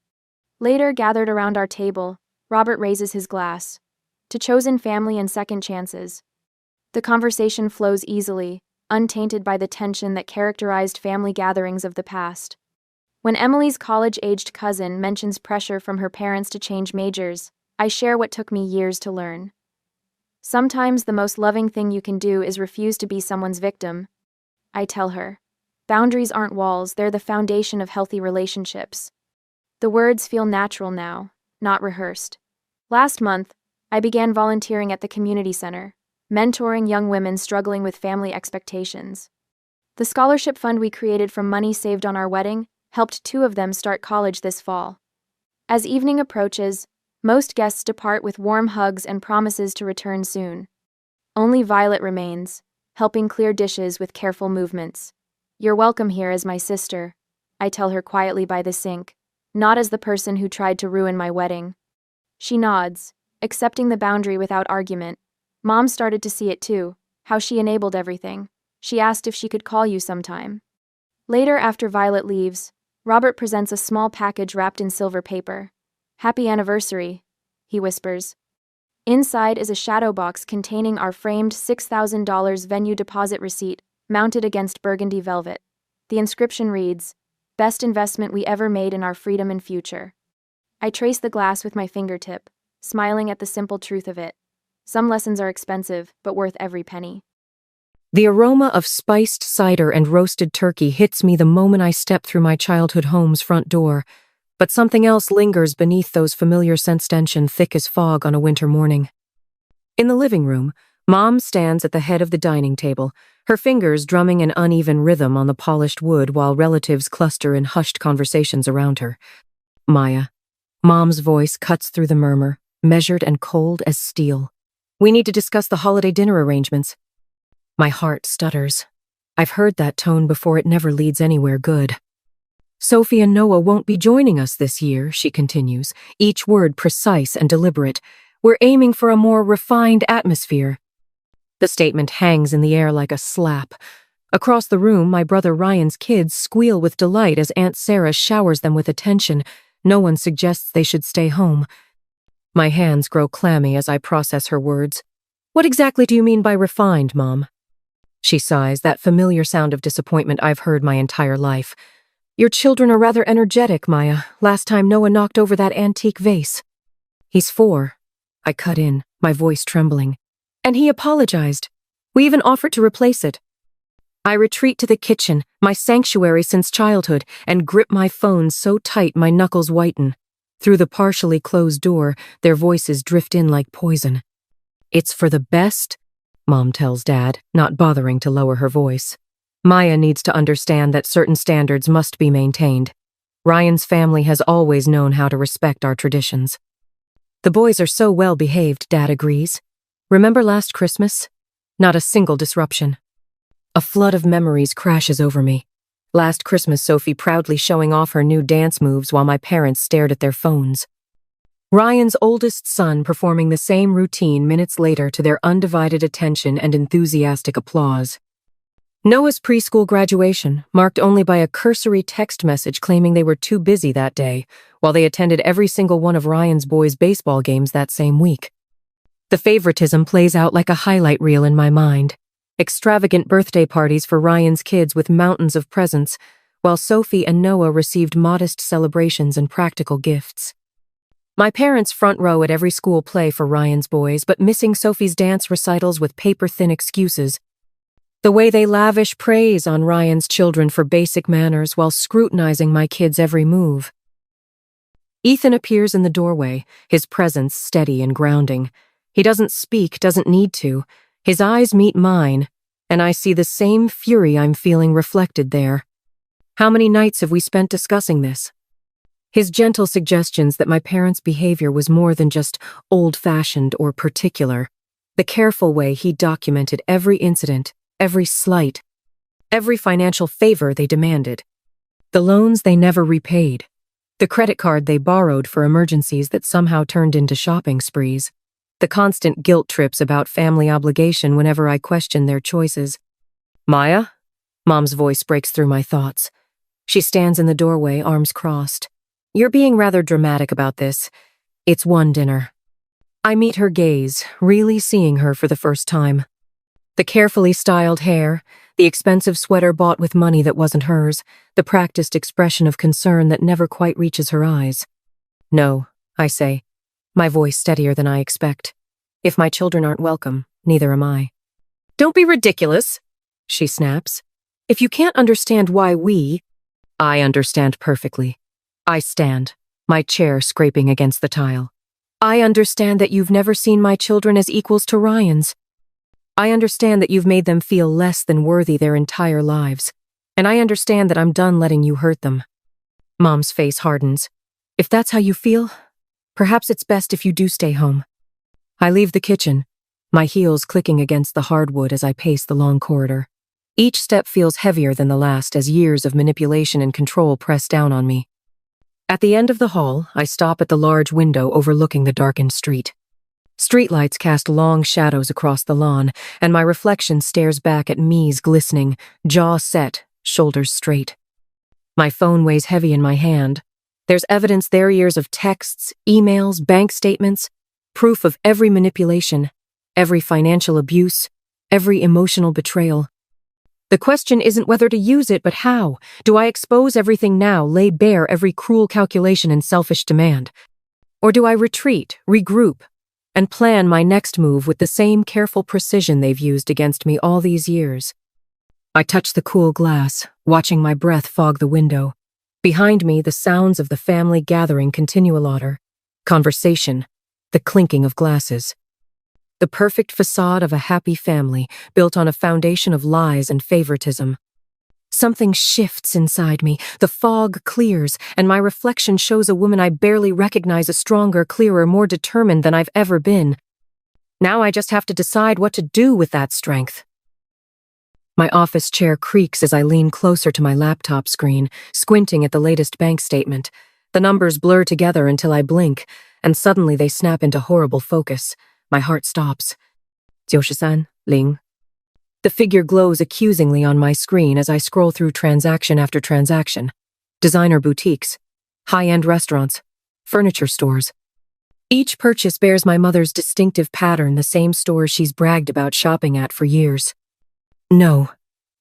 Later, gathered around our table, Robert raises his glass. To chosen family and second chances. The conversation flows easily, untainted by the tension that characterized family gatherings of the past. When Emily's college-aged cousin mentions pressure from her parents to change majors, I share what took me years to learn. Sometimes the most loving thing you can do is refuse to be someone's victim. I tell her. Boundaries aren't walls, they're the foundation of healthy relationships. The words feel natural now, not rehearsed. Last month, I began volunteering at the community center, mentoring young women struggling with family expectations. The scholarship fund we created from money saved on our wedding helped 2 of them start college this fall. As evening approaches, most guests depart with warm hugs and promises to return soon. Only Violet remains, helping clear dishes with careful movements. You're welcome here as my sister, I tell her quietly by the sink, not as the person who tried to ruin my wedding. She nods, accepting the boundary without argument. Mom started to see it too, how she enabled everything. She asked if she could call you sometime. Later, after Violet leaves, Robert presents a small package wrapped in silver paper. Happy anniversary, he whispers. Inside is a shadow box containing our framed $6,000 venue deposit receipt, mounted against burgundy velvet. The inscription reads, "Best investment we ever made in our freedom and future." I trace the glass with my fingertip, smiling at the simple truth of it. Some lessons are expensive, but worth every penny. The aroma of spiced cider and roasted turkey hits me the moment I step through my childhood home's front door, but something else lingers beneath those familiar scent stench thick as fog on a winter morning. In the living room, Mom stands at the head of the dining table, her fingers drumming an uneven rhythm on the polished wood while relatives cluster in hushed conversations around her. Maya. Mom's voice cuts through the murmur, measured and cold as steel. We need to discuss the holiday dinner arrangements. My heart stutters. I've heard that tone before. It never leads anywhere good. Sophie and Noah won't be joining us this year, she continues, each word precise and deliberate. We're aiming for a more refined atmosphere. The statement hangs in the air like a slap. Across the room, my brother Ryan's kids squeal with delight as Aunt Sarah showers them with attention. No one suggests they should stay home. My hands grow clammy as I process her words. What exactly do you mean by refined, Mom? She sighs, that familiar sound of disappointment I've heard my entire life. Your children are rather energetic, Maya. Last time Noah knocked over that antique vase. He's 4. I cut in, my voice trembling. And he apologized. We even offered to replace it. I retreat to the kitchen, my sanctuary since childhood, and grip my phone so tight my knuckles whiten. Through the partially closed door, their voices drift in like poison. It's for the best, Mom tells Dad, not bothering to lower her voice. Maya needs to understand that certain standards must be maintained. Ryan's family has always known how to respect our traditions. The boys are so well behaved, Dad agrees. Remember last Christmas? Not a single disruption. A flood of memories crashes over me. Last Christmas, Sophie proudly showing off her new dance moves while my parents stared at their phones. Ryan's oldest son performing the same routine minutes later to their undivided attention and enthusiastic applause. Noah's preschool graduation, marked only by a cursory text message claiming they were too busy that day, while they attended every single one of Ryan's boys' baseball games that same week. The favoritism plays out like a highlight reel in my mind. Extravagant birthday parties for Ryan's kids with mountains of presents, while Sophie and Noah received modest celebrations and practical gifts. My parents front row at every school play for Ryan's boys, but missing Sophie's dance recitals with paper-thin excuses. The way they lavish praise on Ryan's children for basic manners while scrutinizing my kids' every move. Ethan appears in the doorway, his presence steady and grounding. He doesn't speak, doesn't need to. His eyes meet mine, and I see the same fury I'm feeling reflected there. How many nights have we spent discussing this? His gentle suggestions that my parents' behavior was more than just old-fashioned or particular. The careful way he documented every incident, every slight, every financial favor they demanded. The loans they never repaid. The credit card they borrowed for emergencies that somehow turned into shopping sprees. The constant guilt trips about family obligation whenever I question their choices. Maya? Mom's voice breaks through my thoughts. She stands in the doorway, arms crossed. You're being rather dramatic about this. It's one dinner. I meet her gaze, really seeing her for the first time. The carefully styled hair, the expensive sweater bought with money that wasn't hers, the practiced expression of concern that never quite reaches her eyes. No, I say, my voice steadier than I expect. If my children aren't welcome, neither am I. Don't be ridiculous, she snaps. If you can't understand why I understand perfectly. I stand, my chair scraping against the tile. I understand that you've never seen my children as equals to Ryan's. I understand that you've made them feel less than worthy their entire lives. And I understand that I'm done letting you hurt them. Mom's face hardens. If that's how you feel, perhaps it's best if you do stay home. I leave the kitchen, my heels clicking against the hardwood as I pace the long corridor. Each step feels heavier than the last as years of manipulation and control press down on me. At the end of the hall, I stop at the large window overlooking the darkened street. Streetlights cast long shadows across the lawn, and my reflection stares back at me's glistening, jaw set, shoulders straight. My phone weighs heavy in my hand. There's evidence there, years of texts, emails, bank statements, proof of every manipulation, every financial abuse, every emotional betrayal. The question isn't whether to use it, but how. Do I expose everything now, lay bare every cruel calculation and selfish demand? Or do I retreat, regroup, and plan my next move with the same careful precision they've used against me all these years. I touch the cool glass, watching my breath fog the window. Behind me, the sounds of the family gathering continue louder. Conversation, the clinking of glasses. The perfect facade of a happy family built on a foundation of lies and favoritism. Something shifts inside me, the fog clears, and my reflection shows a woman I barely recognize, a stronger, clearer, more determined than I've ever been. Now I just have to decide what to do with that strength. My office chair creaks as I lean closer to my laptop screen, squinting at the latest bank statement. The numbers blur together until I blink, and suddenly they snap into horrible focus. My heart stops. 93, 0. The figure glows accusingly on my screen as I scroll through transaction after transaction. Designer boutiques, high-end restaurants, furniture stores. Each purchase bears my mother's distinctive pattern, the same stores she's bragged about shopping at for years. No,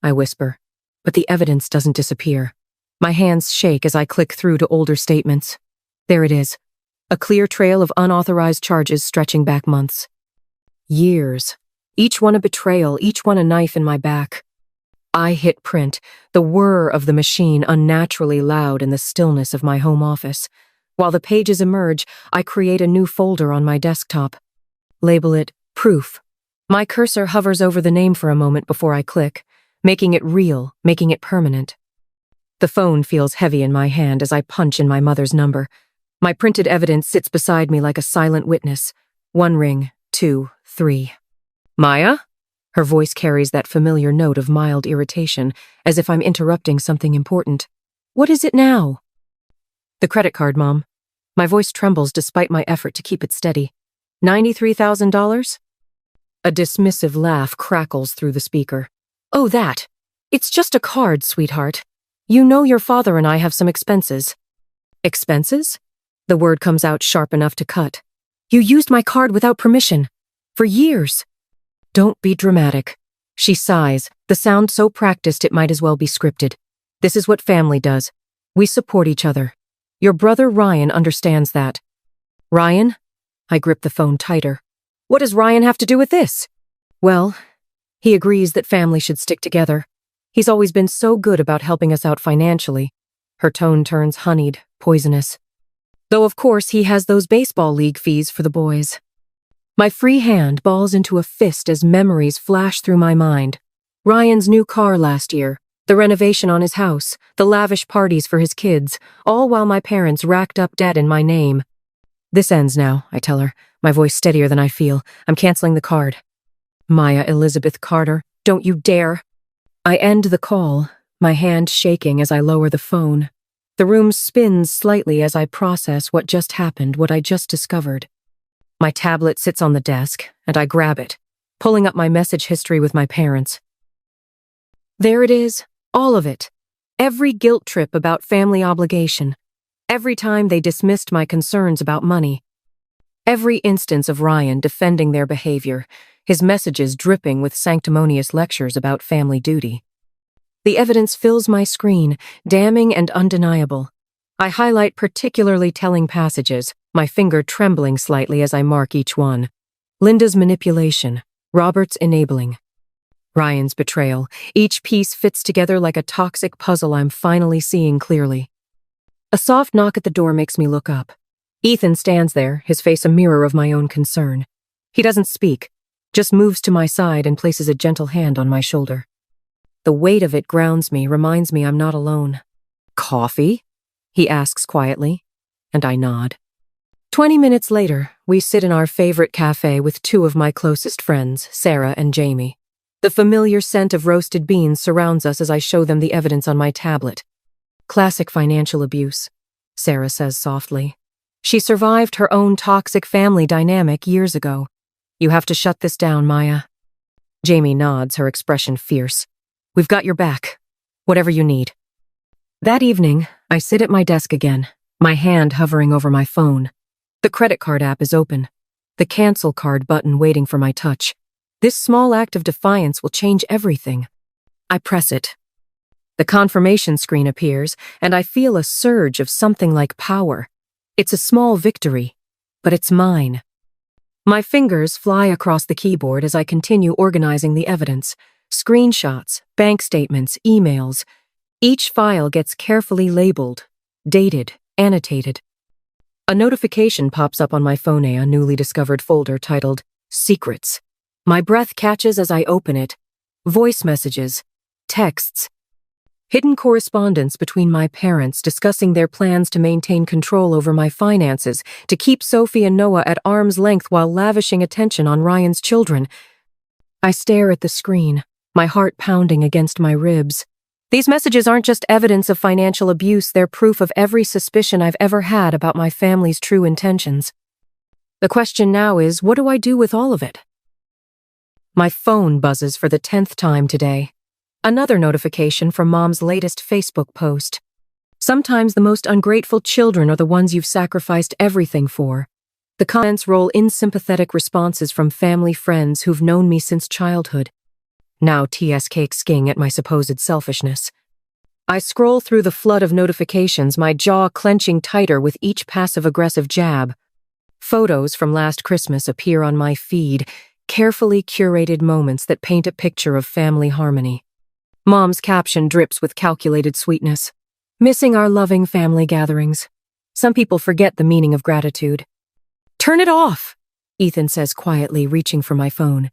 I whisper, but the evidence doesn't disappear. My hands shake as I click through to older statements. There it is, a clear trail of unauthorized charges stretching back months. Years. Each one a betrayal, each one a knife in my back. I hit print, the whir of the machine unnaturally loud in the stillness of my home office. While the pages emerge, I create a new folder on my desktop. Label it Proof. My cursor hovers over the name for a moment before I click, making it real, making it permanent. The phone feels heavy in my hand as I punch in my mother's number. My printed evidence sits beside me like a silent witness. 1 ring, 2, 3. Maya? Her voice carries that familiar note of mild irritation, as if I'm interrupting something important. What is it now? The credit card, Mom. My voice trembles despite my effort to keep it steady. $93,000? A dismissive laugh crackles through the speaker. Oh, that. It's just a card, sweetheart. You know your father and I have some expenses. Expenses? The word comes out sharp enough to cut. You used my card without permission. For years. Don't be dramatic. She sighs, the sound so practiced it might as well be scripted. This is what family does. We support each other. Your brother Ryan understands that. Ryan? I grip the phone tighter. What does Ryan have to do with this? Well, he agrees that family should stick together. He's always been so good about helping us out financially. Her tone turns honeyed, poisonous. Though of course he has those baseball league fees for the boys. My free hand balls into a fist as memories flash through my mind. Ryan's new car last year, the renovation on his house, the lavish parties for his kids, all while my parents racked up debt in my name. This ends now, I tell her, my voice steadier than I feel. I'm canceling the card. Maya Elizabeth Carter, don't you dare. I end the call, my hand shaking as I lower the phone. The room spins slightly as I process what just happened, what I just discovered. My tablet sits on the desk, and I grab it, pulling up my message history with my parents. There it is, all of it. Every guilt trip about family obligation. Every time they dismissed my concerns about money. Every instance of Ryan defending their behavior, his messages dripping with sanctimonious lectures about family duty. The evidence fills my screen, damning and undeniable. I highlight particularly telling passages, my finger trembling slightly as I mark each one. Linda's manipulation, Robert's enabling. Ryan's betrayal. Each piece fits together like a toxic puzzle I'm finally seeing clearly. A soft knock at the door makes me look up. Ethan stands there, his face a mirror of my own concern. He doesn't speak, just moves to my side and places a gentle hand on my shoulder. The weight of it grounds me, reminds me I'm not alone. Coffee? He asks quietly, and I nod. 20 minutes later, we sit in our favorite cafe with 2 of my closest friends, Sarah and Jamie. The familiar scent of roasted beans surrounds us as I show them the evidence on my tablet. Classic financial abuse, Sarah says softly. She survived her own toxic family dynamic years ago. You have to shut this down, Maya. Jamie nods, her expression fierce. We've got your back. Whatever you need. That evening, I sit at my desk again, my hand hovering over my phone. The credit card app is open, the cancel card button waiting for my touch. This small act of defiance will change everything. I press it. The confirmation screen appears, and I feel a surge of something like power. It's a small victory, but it's mine. My fingers fly across the keyboard as I continue organizing the evidence. Screenshots, bank statements, emails. Each file gets carefully labeled, dated, annotated. A notification pops up on my phone, a newly discovered folder titled Secrets. My breath catches as I open it. Voice messages, texts, hidden correspondence between my parents discussing their plans to maintain control over my finances, to keep Sophie and Noah at arm's length while lavishing attention on Ryan's children. I stare at the screen, my heart pounding against my ribs. These messages aren't just evidence of financial abuse, they're proof of every suspicion I've ever had about my family's true intentions. The question now is, what do I do with all of it? My phone buzzes for the 10th time today. Another notification from Mom's latest Facebook post. Sometimes the most ungrateful children are the ones you've sacrificed everything for. The comments roll in sympathetic responses from family friends who've known me since childhood. Now TSK skiing at my supposed selfishness. I scroll through the flood of notifications, my jaw clenching tighter with each passive-aggressive jab. Photos from last Christmas appear on my feed, carefully curated moments that paint a picture of family harmony. Mom's caption drips with calculated sweetness. Missing our loving family gatherings. Some people forget the meaning of gratitude. Turn it off, Ethan says quietly, reaching for my phone.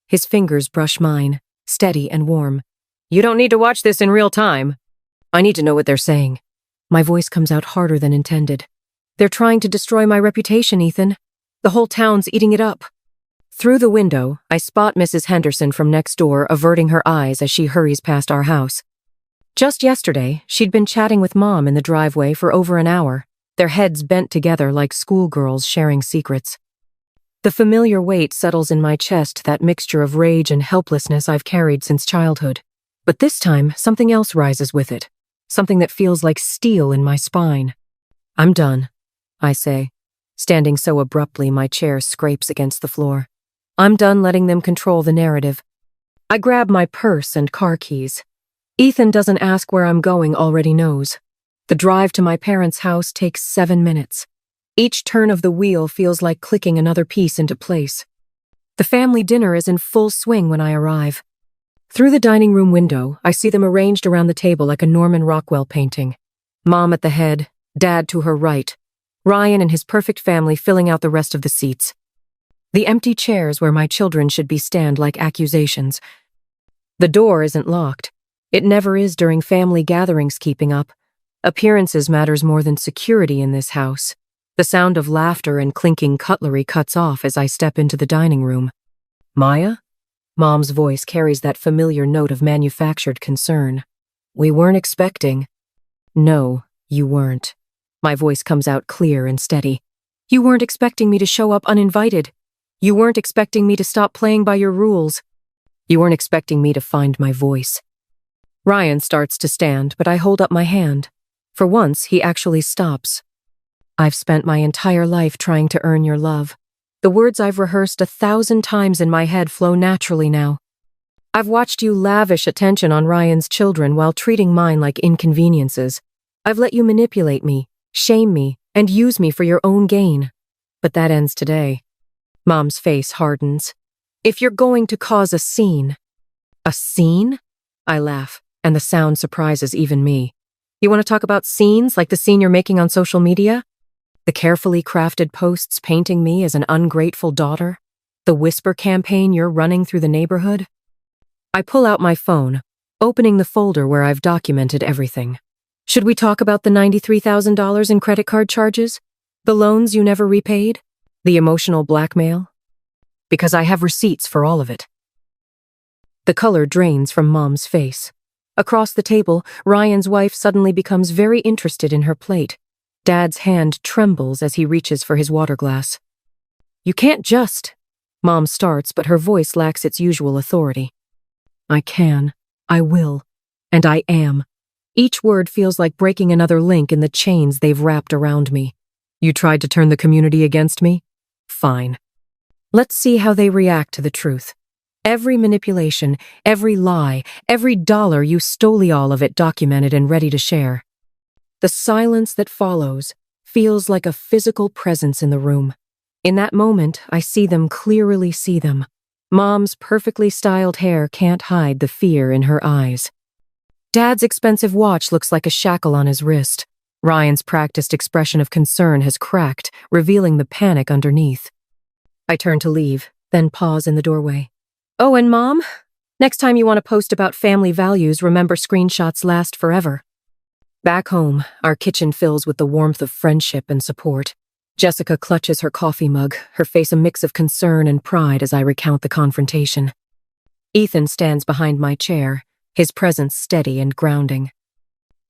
His fingers brush mine, steady and warm. You don't need to watch this in real time. I need to know what they're saying. My voice comes out harder than intended. They're trying to destroy my reputation, Ethan. The whole town's eating it up. Through the window, I spot Mrs. Henderson from next door, averting her eyes as she hurries past our house. Just yesterday, she'd been chatting with Mom in the driveway for over an hour, their heads bent together like schoolgirls sharing secrets. The familiar weight settles in my chest, that mixture of rage and helplessness I've carried since childhood. But this time, something else rises with it, something that feels like steel in my spine. I'm done, I say, standing so abruptly my chair scrapes against the floor. I'm done letting them control the narrative. I grab my purse and car keys. Ethan doesn't ask where I'm going, already knows. The drive to my parents' house takes 7 minutes. Each turn of the wheel feels like clicking another piece into place. The family dinner is in full swing when I arrive. Through the dining room window, I see them arranged around the table like a Norman Rockwell painting. Mom at the head, Dad to her right, Ryan and his perfect family filling out the rest of the seats. The empty chairs where my children should be stand like accusations. The door isn't locked. It never is during family gatherings. Keeping up. Appearances matters more than security in this house. The sound of laughter and clinking cutlery cuts off as I step into the dining room. Maya? Mom's voice carries that familiar note of manufactured concern. We weren't expecting. No, you weren't. My voice comes out clear and steady. You weren't expecting me to show up uninvited. You weren't expecting me to stop playing by your rules. You weren't expecting me to find my voice. Ryan starts to stand, but I hold up my hand. For once, he actually stops. I've spent my entire life trying to earn your love. The words I've rehearsed 1,000 times in my head flow naturally now. I've watched you lavish attention on Ryan's children while treating mine like inconveniences. I've let you manipulate me, shame me, and use me for your own gain. But that ends today. Mom's face hardens. If you're going to cause a scene. A scene? I laugh, and the sound surprises even me. You want to talk about scenes like the scene you're making on social media? The carefully crafted posts painting me as an ungrateful daughter? The whisper campaign you're running through the neighborhood? I pull out my phone, opening the folder where I've documented everything. Should we talk about the $93,000 in credit card charges? The loans you never repaid? The emotional blackmail? Because I have receipts for all of it. The color drains from Mom's face. Across the table, Ryan's wife suddenly becomes very interested in her plate. Dad's hand trembles as he reaches for his water glass. You can't just... Mom starts, but her voice lacks its usual authority. I can, I will, and I am. Each word feels like breaking another link in the chains they've wrapped around me. You tried to turn the community against me? Fine. Let's see how they react to the truth. Every manipulation, every lie, every dollar, you stole all of it, documented and ready to share. The silence that follows feels like a physical presence in the room. In that moment, I clearly see them. Mom's perfectly styled hair can't hide the fear in her eyes. Dad's expensive watch looks like a shackle on his wrist. Ryan's practiced expression of concern has cracked, revealing the panic underneath. I turn to leave, then pause in the doorway. Oh, and Mom, next time you want to post about family values, remember screenshots last forever. Back home, our kitchen fills with the warmth of friendship and support. Jessica clutches her coffee mug, her face a mix of concern and pride as I recount the confrontation. Ethan stands behind my chair, his presence steady and grounding.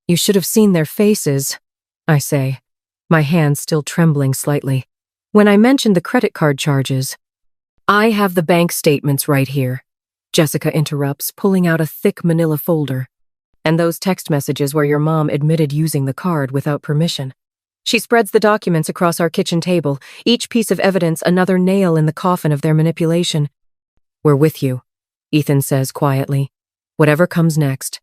You should have seen their faces, I say, my hands still trembling slightly. When I mentioned the credit card charges, I have the bank statements right here, Jessica interrupts, pulling out a thick manila folder. And those text messages where your mom admitted using the card without permission. She spreads the documents across our kitchen table, each piece of evidence another nail in the coffin of their manipulation. We're with you, Ethan says quietly. Whatever comes next.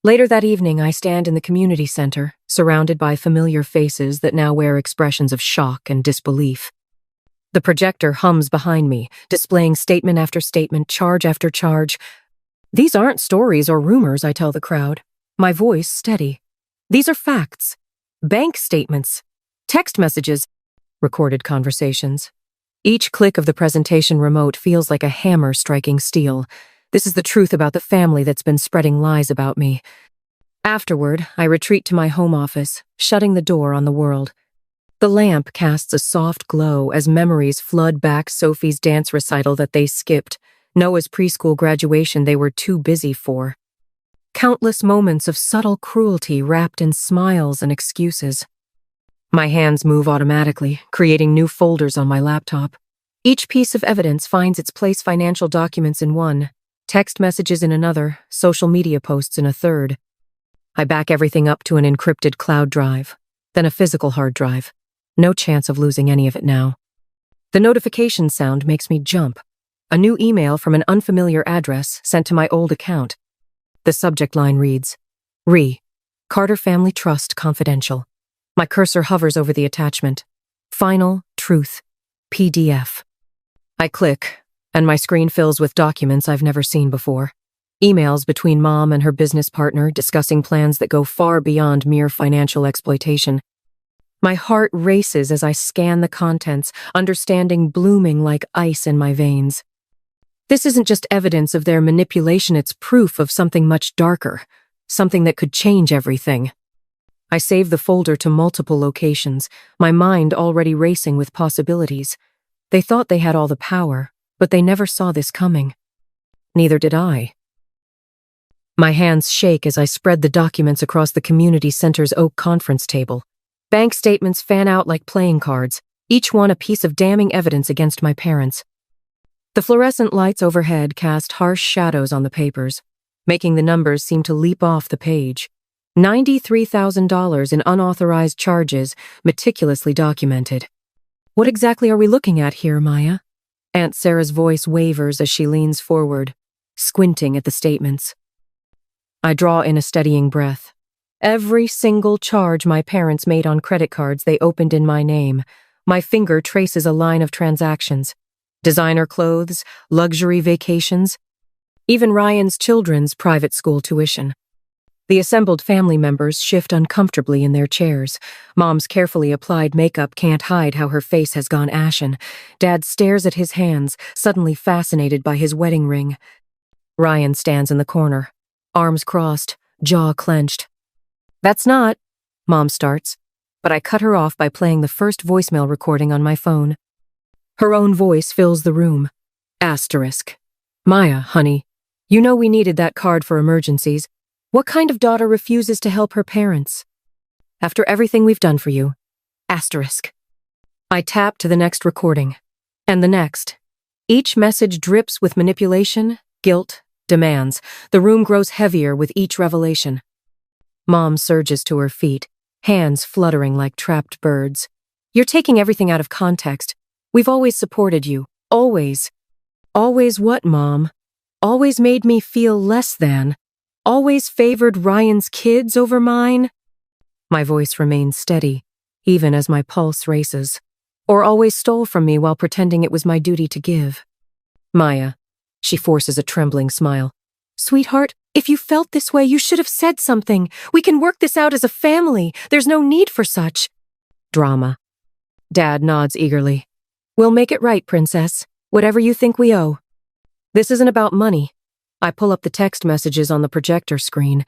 Later that evening, I stand in the community center, surrounded by familiar faces that now wear expressions of shock and disbelief. The projector hums behind me, displaying statement after statement, charge after charge. These aren't stories or rumors, I tell the crowd, my voice steady. These are facts. Bank statements, text messages, recorded conversations. Each click of the presentation remote feels like a hammer striking steel. This is the truth about the family that's been spreading lies about me. Afterward, I retreat to my home office, shutting the door on the world. The lamp casts a soft glow as memories flood back Sophie's dance recital that they skipped, Noah's preschool graduation they were too busy for. Countless moments of subtle cruelty wrapped in smiles and excuses. My hands move automatically, creating new folders on my laptop. Each piece of evidence finds its place: financial documents in one, text messages in another, social media posts in a third. I back everything up to an encrypted cloud drive, then a physical hard drive. No chance of losing any of it now. The notification sound makes me jump. A new email from an unfamiliar address sent to my old account. The subject line reads, Carter Family Trust Confidential. My cursor hovers over the attachment. Final Truth PDF. I click, and my screen fills with documents I've never seen before. Emails between Mom and her business partner discussing plans that go far beyond mere financial exploitation. My heart races as I scan the contents, understanding blooming like ice in my veins. This isn't just evidence of their manipulation, it's proof of something much darker, something that could change everything. I save the folder to multiple locations, my mind already racing with possibilities. They thought they had all the power, but they never saw this coming. Neither did I. My hands shake as I spread the documents across the community center's oak conference table. Bank statements fan out like playing cards, each one a piece of damning evidence against my parents. The fluorescent lights overhead cast harsh shadows on the papers, making the numbers seem to leap off the page. $93,000 in unauthorized charges, meticulously documented. What exactly are we looking at here, Maya? Aunt Sarah's voice wavers as she leans forward, squinting at the statements. I draw in a steadying breath. Every single charge my parents made on credit cards they opened in my name. My finger traces a line of transactions. Designer clothes, luxury vacations, even Ryan's children's private school tuition. The assembled family members shift uncomfortably in their chairs. Mom's carefully applied makeup can't hide how her face has gone ashen. Dad stares at his hands, suddenly fascinated by his wedding ring. Ryan stands in the corner, arms crossed, jaw clenched. That's not, Mom starts, but I cut her off by playing the first voicemail recording on my phone. Her own voice fills the room. Asterisk. Maya, honey, you know we needed that card for emergencies. What kind of daughter refuses to help her parents? After everything we've done for you. Asterisk. I tap to the next recording. And the next. Each message drips with manipulation, guilt, demands. The room grows heavier with each revelation. Mom surges to her feet, hands fluttering like trapped birds. You're taking everything out of context. We've always supported you. Always. Always what, Mom? Always made me feel less than. Always favored Ryan's kids over mine? My voice remains steady, even as my pulse races. or always stole from me while pretending it was my duty to give. Maya. She forces a trembling smile. Sweetheart, if you felt this way, you should have said something. We can work this out as a family. There's no need for such drama. Dad nods eagerly. We'll make it right, Princess. Whatever you think we owe. This isn't about money. I pull up the text messages on the projector screen.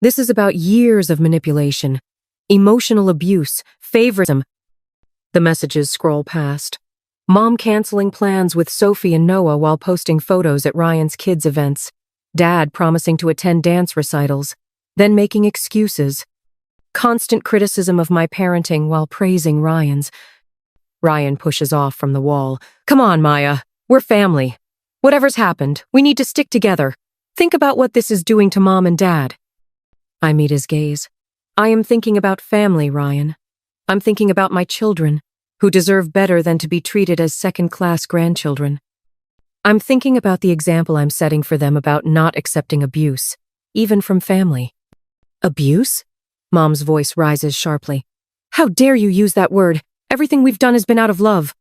This is about years of manipulation, emotional abuse, favoritism. The messages scroll past. Mom canceling plans with Sophie and Noah while posting photos at Ryan's kids' events. Dad promising to attend dance recitals, then making excuses. Constant criticism of my parenting while praising Ryan's. Ryan pushes off from the wall. Come on, Maya. We're family. Whatever's happened, we need to stick together. Think about what this is doing to Mom and Dad. I meet his gaze. I am thinking about family, Ryan. I'm thinking about my children, who deserve better than to be treated as second-class grandchildren. I'm thinking about the example I'm setting for them about not accepting abuse, even from family. Abuse? Mom's voice rises sharply. How dare you use that word? Everything we've done has been out of love.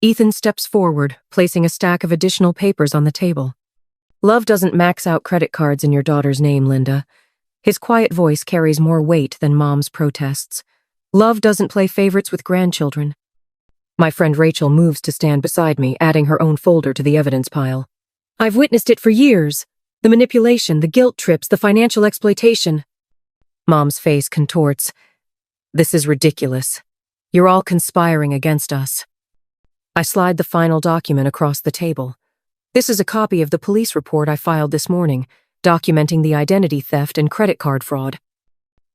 Ethan steps forward, placing a stack of additional papers on the table. Love doesn't max out credit cards in your daughter's name, Linda. His quiet voice carries more weight than Mom's protests. Love doesn't play favorites with grandchildren. My friend Rachel moves to stand beside me, adding her own folder to the evidence pile. I've witnessed it for years. The manipulation, the guilt trips, the financial exploitation. Mom's face contorts. This is ridiculous. You're all conspiring against us. I slide the final document across the table. This is a copy of the police report I filed this morning, documenting the identity theft and credit card fraud.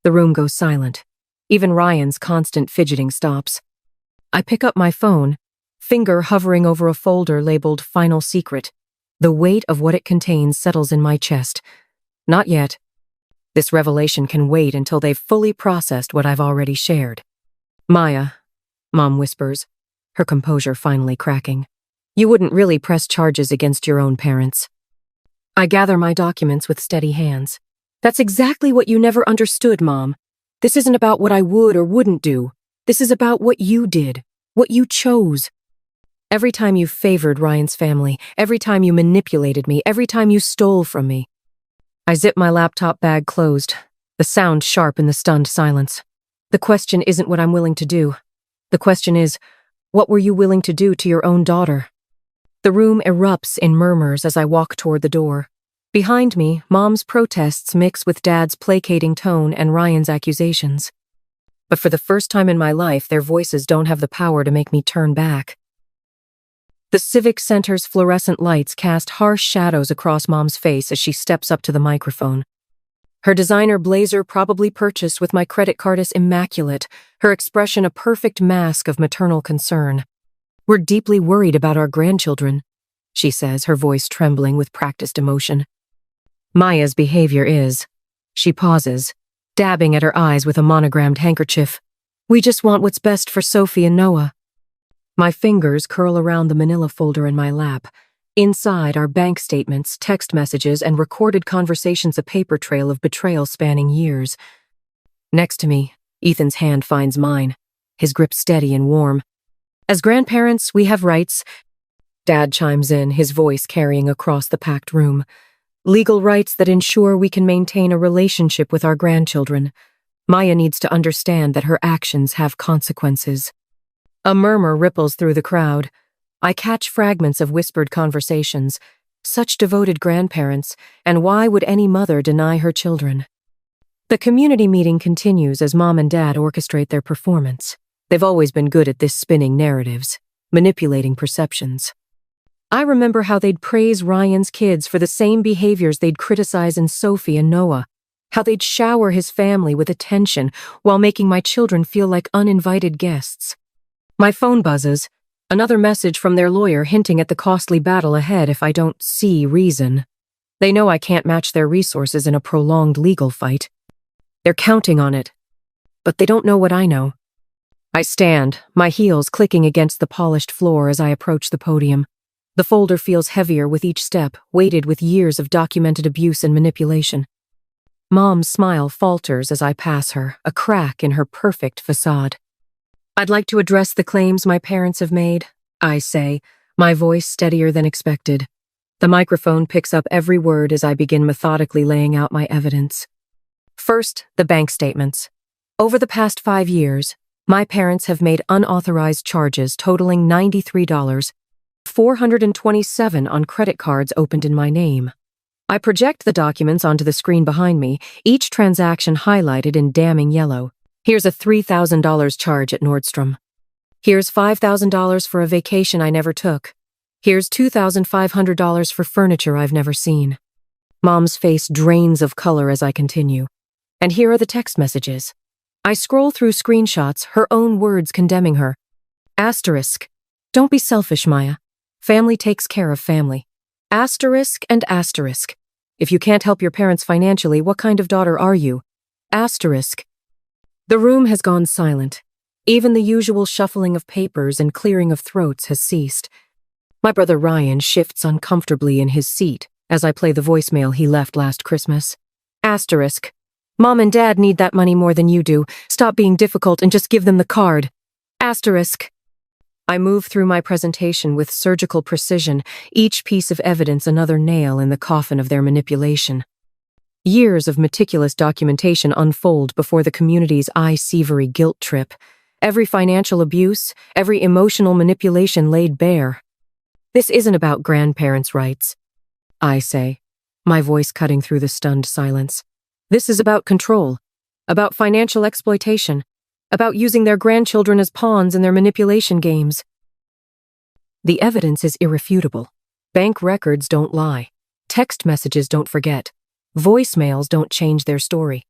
The room goes silent. Even Ryan's constant fidgeting stops. I pick up my phone, finger hovering over a folder labeled Final Secret. The weight of what it contains settles in my chest. Not yet. This revelation can wait until they've fully processed what I've already shared. Maya, Mom whispers, her composure finally cracking. You wouldn't really press charges against your own parents. I gather my documents with steady hands. That's exactly what you never understood, Mom. This isn't about what I would or wouldn't do. This is about what you did, what you chose. Every time you favored Ryan's family, every time you manipulated me, every time you stole from me. I zip my laptop bag closed, the sound sharp in the stunned silence. The question isn't what I'm willing to do. The question is, what were you willing to do to your own daughter? The room erupts in murmurs as I walk toward the door. Behind me, Mom's protests mix with Dad's placating tone and Ryan's accusations. But for the first time in my life, their voices don't have the power to make me turn back. The Civic Center's fluorescent lights cast harsh shadows across Mom's face as she steps up to the microphone. Her designer blazer, probably purchased with my credit card, is immaculate, her expression a perfect mask of maternal concern. We're deeply worried about our grandchildren, she says, her voice trembling with practiced emotion. Maya's behavior is. She pauses, dabbing at her eyes with a monogrammed handkerchief. We just want what's best for Sophie and Noah. My fingers curl around the manila folder in my lap. Inside are bank statements, text messages, and recorded conversations, a paper trail of betrayal spanning years. Next to me, Ethan's hand finds mine, his grip steady and warm. As grandparents, we have rights. Dad chimes in, his voice carrying across the packed room. Legal rights that ensure we can maintain a relationship with our grandchildren. Maya needs to understand that her actions have consequences. A murmur ripples through the crowd. I catch fragments of whispered conversations. Such devoted grandparents, and why would any mother deny her children? The community meeting continues as Mom and Dad orchestrate their performance. They've always been good at this, spinning narratives, manipulating perceptions. I remember how they'd praise Ryan's kids for the same behaviors they'd criticize in Sophie and Noah, how they'd shower his family with attention while making my children feel like uninvited guests. My phone buzzes, another message from their lawyer hinting at the costly battle ahead if I don't see reason. They know I can't match their resources in a prolonged legal fight. They're counting on it, but they don't know what I know. I stand, my heels clicking against the polished floor as I approach the podium. The folder feels heavier with each step, weighted with years of documented abuse and manipulation. Mom's smile falters as I pass her, a crack in her perfect facade. I'd like to address the claims my parents have made, I say, my voice steadier than expected. The microphone picks up every word as I begin methodically laying out my evidence. First, the bank statements. Over the past 5 years, my parents have made unauthorized charges totaling $93, $427 on credit cards opened in my name. I project the documents onto the screen behind me, each transaction highlighted in damning yellow. Here's a $3,000 charge at Nordstrom. Here's $5,000 for a vacation I never took. Here's $2,500 for furniture I've never seen. Mom's face drains of color as I continue. And here are the text messages. I scroll through screenshots, her own words condemning her. Asterisk. Don't be selfish, Maya. Family takes care of family. Asterisk and asterisk. If you can't help your parents financially, what kind of daughter are you? Asterisk. The room has gone silent. Even the usual shuffling of papers and clearing of throats has ceased. My brother Ryan shifts uncomfortably in his seat as I play the voicemail he left last Christmas. Asterisk. Mom and Dad need that money more than you do. Stop being difficult and just give them the card. Asterisk. I move through my presentation with surgical precision, each piece of evidence another nail in the coffin of their manipulation. Years of meticulous documentation unfold before the community's eye-severy guilt trip. Every financial abuse, every emotional manipulation laid bare. This isn't about grandparents' rights, I say, my voice cutting through the stunned silence. This is about control, about financial exploitation, about using their grandchildren as pawns in their manipulation games. The evidence is irrefutable. Bank records don't lie. Text messages don't forget. Voicemails don't change their story.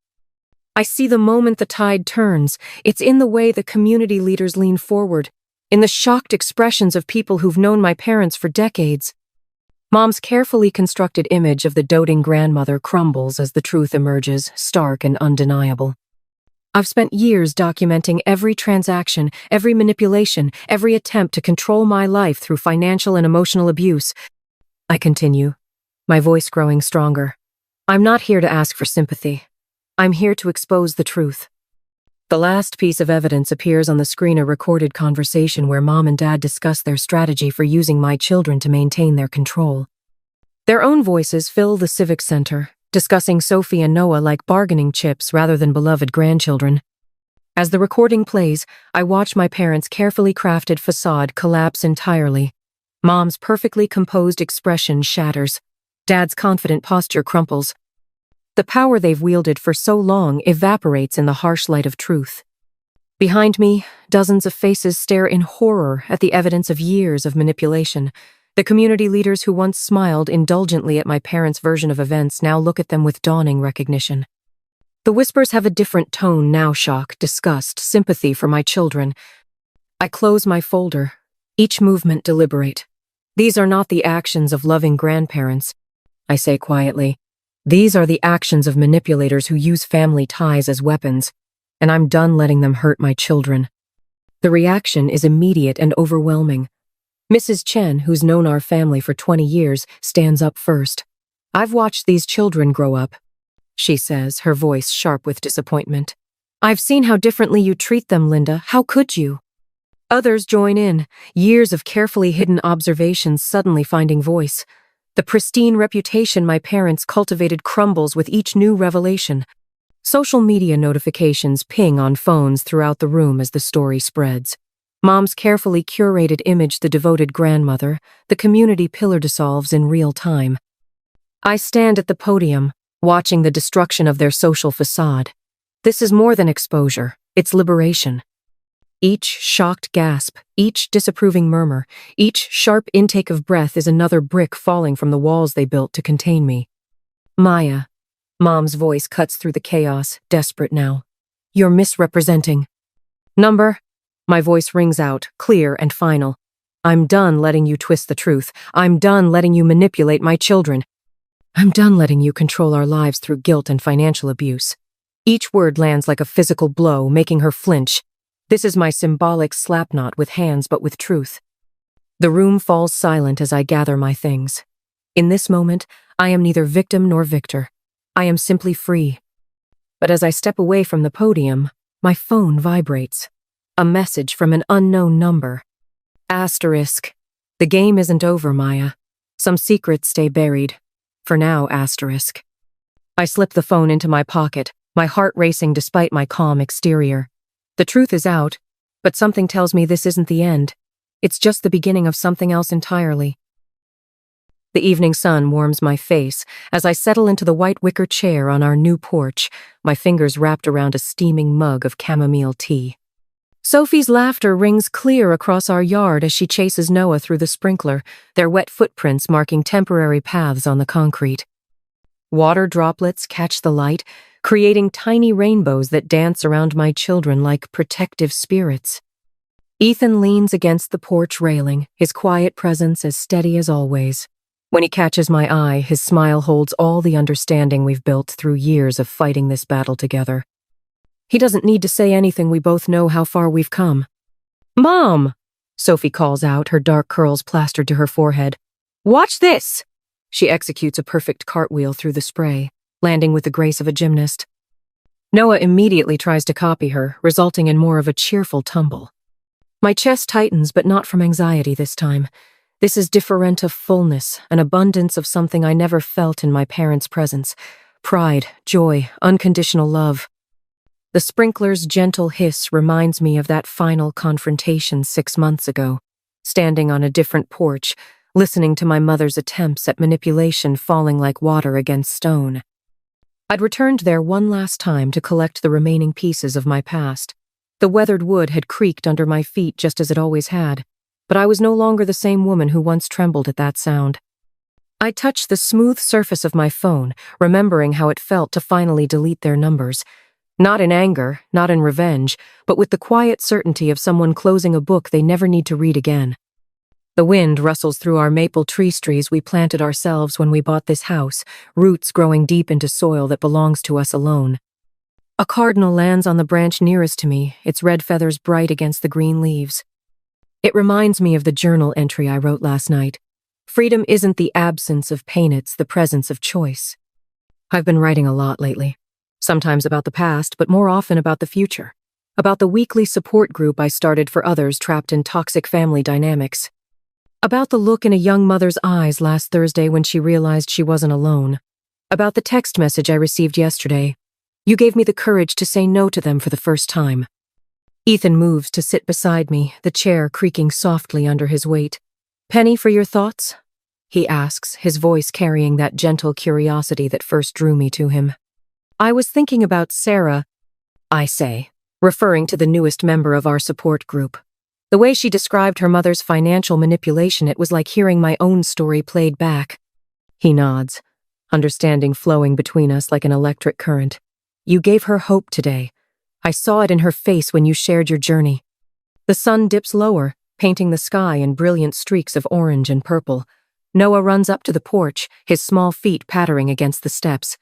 I see the moment the tide turns. It's in the way the community leaders lean forward, in the shocked expressions of people who've known my parents for decades. Mom's carefully constructed image of the doting grandmother crumbles as the truth emerges, stark and undeniable. I've spent years documenting every transaction, every manipulation, every attempt to control my life through financial and emotional abuse. I continue, my voice growing stronger. I'm not here to ask for sympathy. I'm here to expose the truth. The last piece of evidence appears on the screen, a recorded conversation where Mom and Dad discuss their strategy for using my children to maintain their control. Their own voices fill the Civic Center, discussing Sophie and Noah like bargaining chips rather than beloved grandchildren. As the recording plays, I watch my parents' carefully crafted facade collapse entirely. Mom's perfectly composed expression shatters. Dad's confident posture crumples. The power they've wielded for so long evaporates in the harsh light of truth. Behind me, dozens of faces stare in horror at the evidence of years of manipulation. The community leaders who once smiled indulgently at my parents' version of events now look at them with dawning recognition. The whispers have a different tone now: shock, disgust, sympathy for my children. I close my folder, each movement deliberate. These are not the actions of loving grandparents, I say quietly. These are the actions of manipulators who use family ties as weapons, and I'm done letting them hurt my children. The reaction is immediate and overwhelming. Mrs. Chen, who's known our family for 20 years, stands up first. I've watched these children grow up, she says, her voice sharp with disappointment. I've seen how differently you treat them, Linda. How could you? Others join in, years of carefully hidden observations suddenly finding voice. The pristine reputation my parents cultivated crumbles with each new revelation. Social media notifications ping on phones throughout the room as the story spreads. Mom's carefully curated image, the devoted grandmother, the community pillar dissolves in real time. I stand at the podium, watching the destruction of their social facade. This is more than exposure, it's liberation. Each shocked gasp, each disapproving murmur, each sharp intake of breath is another brick falling from the walls they built to contain me. Maya, Mom's voice cuts through the chaos, desperate now. You're misrepresenting. Number? My voice rings out, clear and final. I'm done letting you twist the truth. I'm done letting you manipulate my children. I'm done letting you control our lives through guilt and financial abuse. Each word lands like a physical blow, making her flinch. This is my symbolic slapknot with hands but with truth. The room falls silent as I gather my things. In this moment, I am neither victim nor victor. I am simply free. But as I step away from the podium, my phone vibrates. A message from an unknown number. Asterisk. The game isn't over, Maya. Some secrets stay buried. For now, asterisk. I slip the phone into my pocket, my heart racing despite my calm exterior. The truth is out, but something tells me this isn't the end. It's just the beginning of something else entirely. The evening sun warms my face as I settle into the white wicker chair on our new porch, my fingers wrapped around a steaming mug of chamomile tea. Sophie's laughter rings clear across our yard as she chases Noah through the sprinkler, their wet footprints marking temporary paths on the concrete. Water droplets catch the light, creating tiny rainbows that dance around my children like protective spirits. Ethan leans against the porch railing, his quiet presence as steady as always. When he catches my eye, his smile holds all the understanding we've built through years of fighting this battle together. He doesn't need to say anything, we both know how far we've come. "Mom!" Sophie calls out, her dark curls plastered to her forehead. "Watch this!" She executes a perfect cartwheel through the spray, landing with the grace of a gymnast. Noah immediately tries to copy her, resulting in more of a cheerful tumble. My chest tightens, but not from anxiety this time. This is different fullness, an abundance of something I never felt in my parents' presence. Pride, joy, unconditional love. The sprinkler's gentle hiss reminds me of that final confrontation 6 months ago, standing on a different porch, listening to my mother's attempts at manipulation falling like water against stone. I'd returned there one last time to collect the remaining pieces of my past. The weathered wood had creaked under my feet just as it always had, but I was no longer the same woman who once trembled at that sound. I touched the smooth surface of my phone, remembering how it felt to finally delete their numbers. Not in anger, not in revenge, but with the quiet certainty of someone closing a book they never need to read again. The wind rustles through our maple tree trees we planted ourselves when we bought this house, roots growing deep into soil that belongs to us alone. A cardinal lands on the branch nearest to me, its red feathers bright against the green leaves. It reminds me of the journal entry I wrote last night. Freedom isn't the absence of pain, it's the presence of choice. I've been writing a lot lately. Sometimes about the past, but more often about the future. About the weekly support group I started for others trapped in toxic family dynamics. About the look in a young mother's eyes last Thursday when she realized she wasn't alone. About the text message I received yesterday. You gave me the courage to say no to them for the first time. Ethan moves to sit beside me, the chair creaking softly under his weight. "Penny, for your thoughts?" he asks, his voice carrying that gentle curiosity that first drew me to him. "I was thinking about Sarah," I say, referring to the newest member of our support group. The way she described her mother's financial manipulation, it was like hearing my own story played back. He nods, understanding flowing between us like an electric current. "You gave her hope today. I saw it in her face when you shared your journey." The sun dips lower, painting the sky in brilliant streaks of orange and purple. Noah runs up to the porch, his small feet pattering against the steps.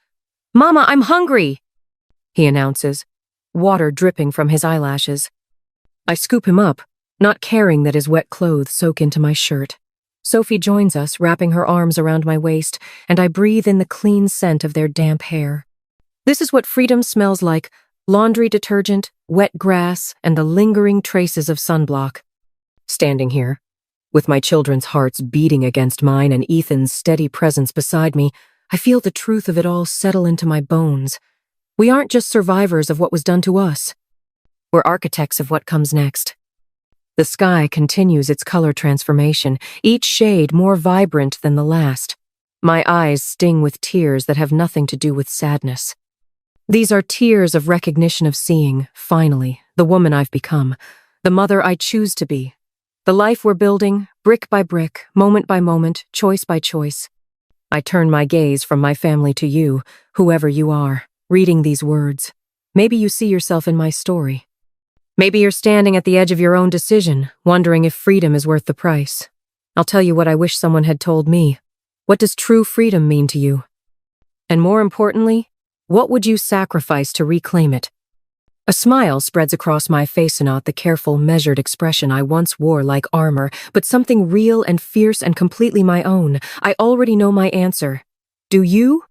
"Mama, I'm hungry," he announces, water dripping from his eyelashes. I scoop him up, not caring that his wet clothes soak into my shirt. Sophie joins us, wrapping her arms around my waist, and I breathe in the clean scent of their damp hair. This is what freedom smells like: laundry detergent, wet grass, and the lingering traces of sunblock. Standing here, with my children's hearts beating against mine and Ethan's steady presence beside me, I feel the truth of it all settle into my bones. We aren't just survivors of what was done to us. We're architects of what comes next. The sky continues its color transformation, each shade more vibrant than the last. My eyes sting with tears that have nothing to do with sadness. These are tears of recognition of seeing, finally, the woman I've become, the mother I choose to be, the life we're building, brick by brick, moment by moment, choice by choice. I turn my gaze from my family to you, whoever you are, reading these words. Maybe you see yourself in my story. Maybe you're standing at the edge of your own decision, wondering if freedom is worth the price. I'll tell you what I wish someone had told me. What does true freedom mean to you? And more importantly, what would you sacrifice to reclaim it? A smile spreads across my face, not the careful, measured expression I once wore like armor, but something real and fierce and completely my own. I already know my answer. Do you?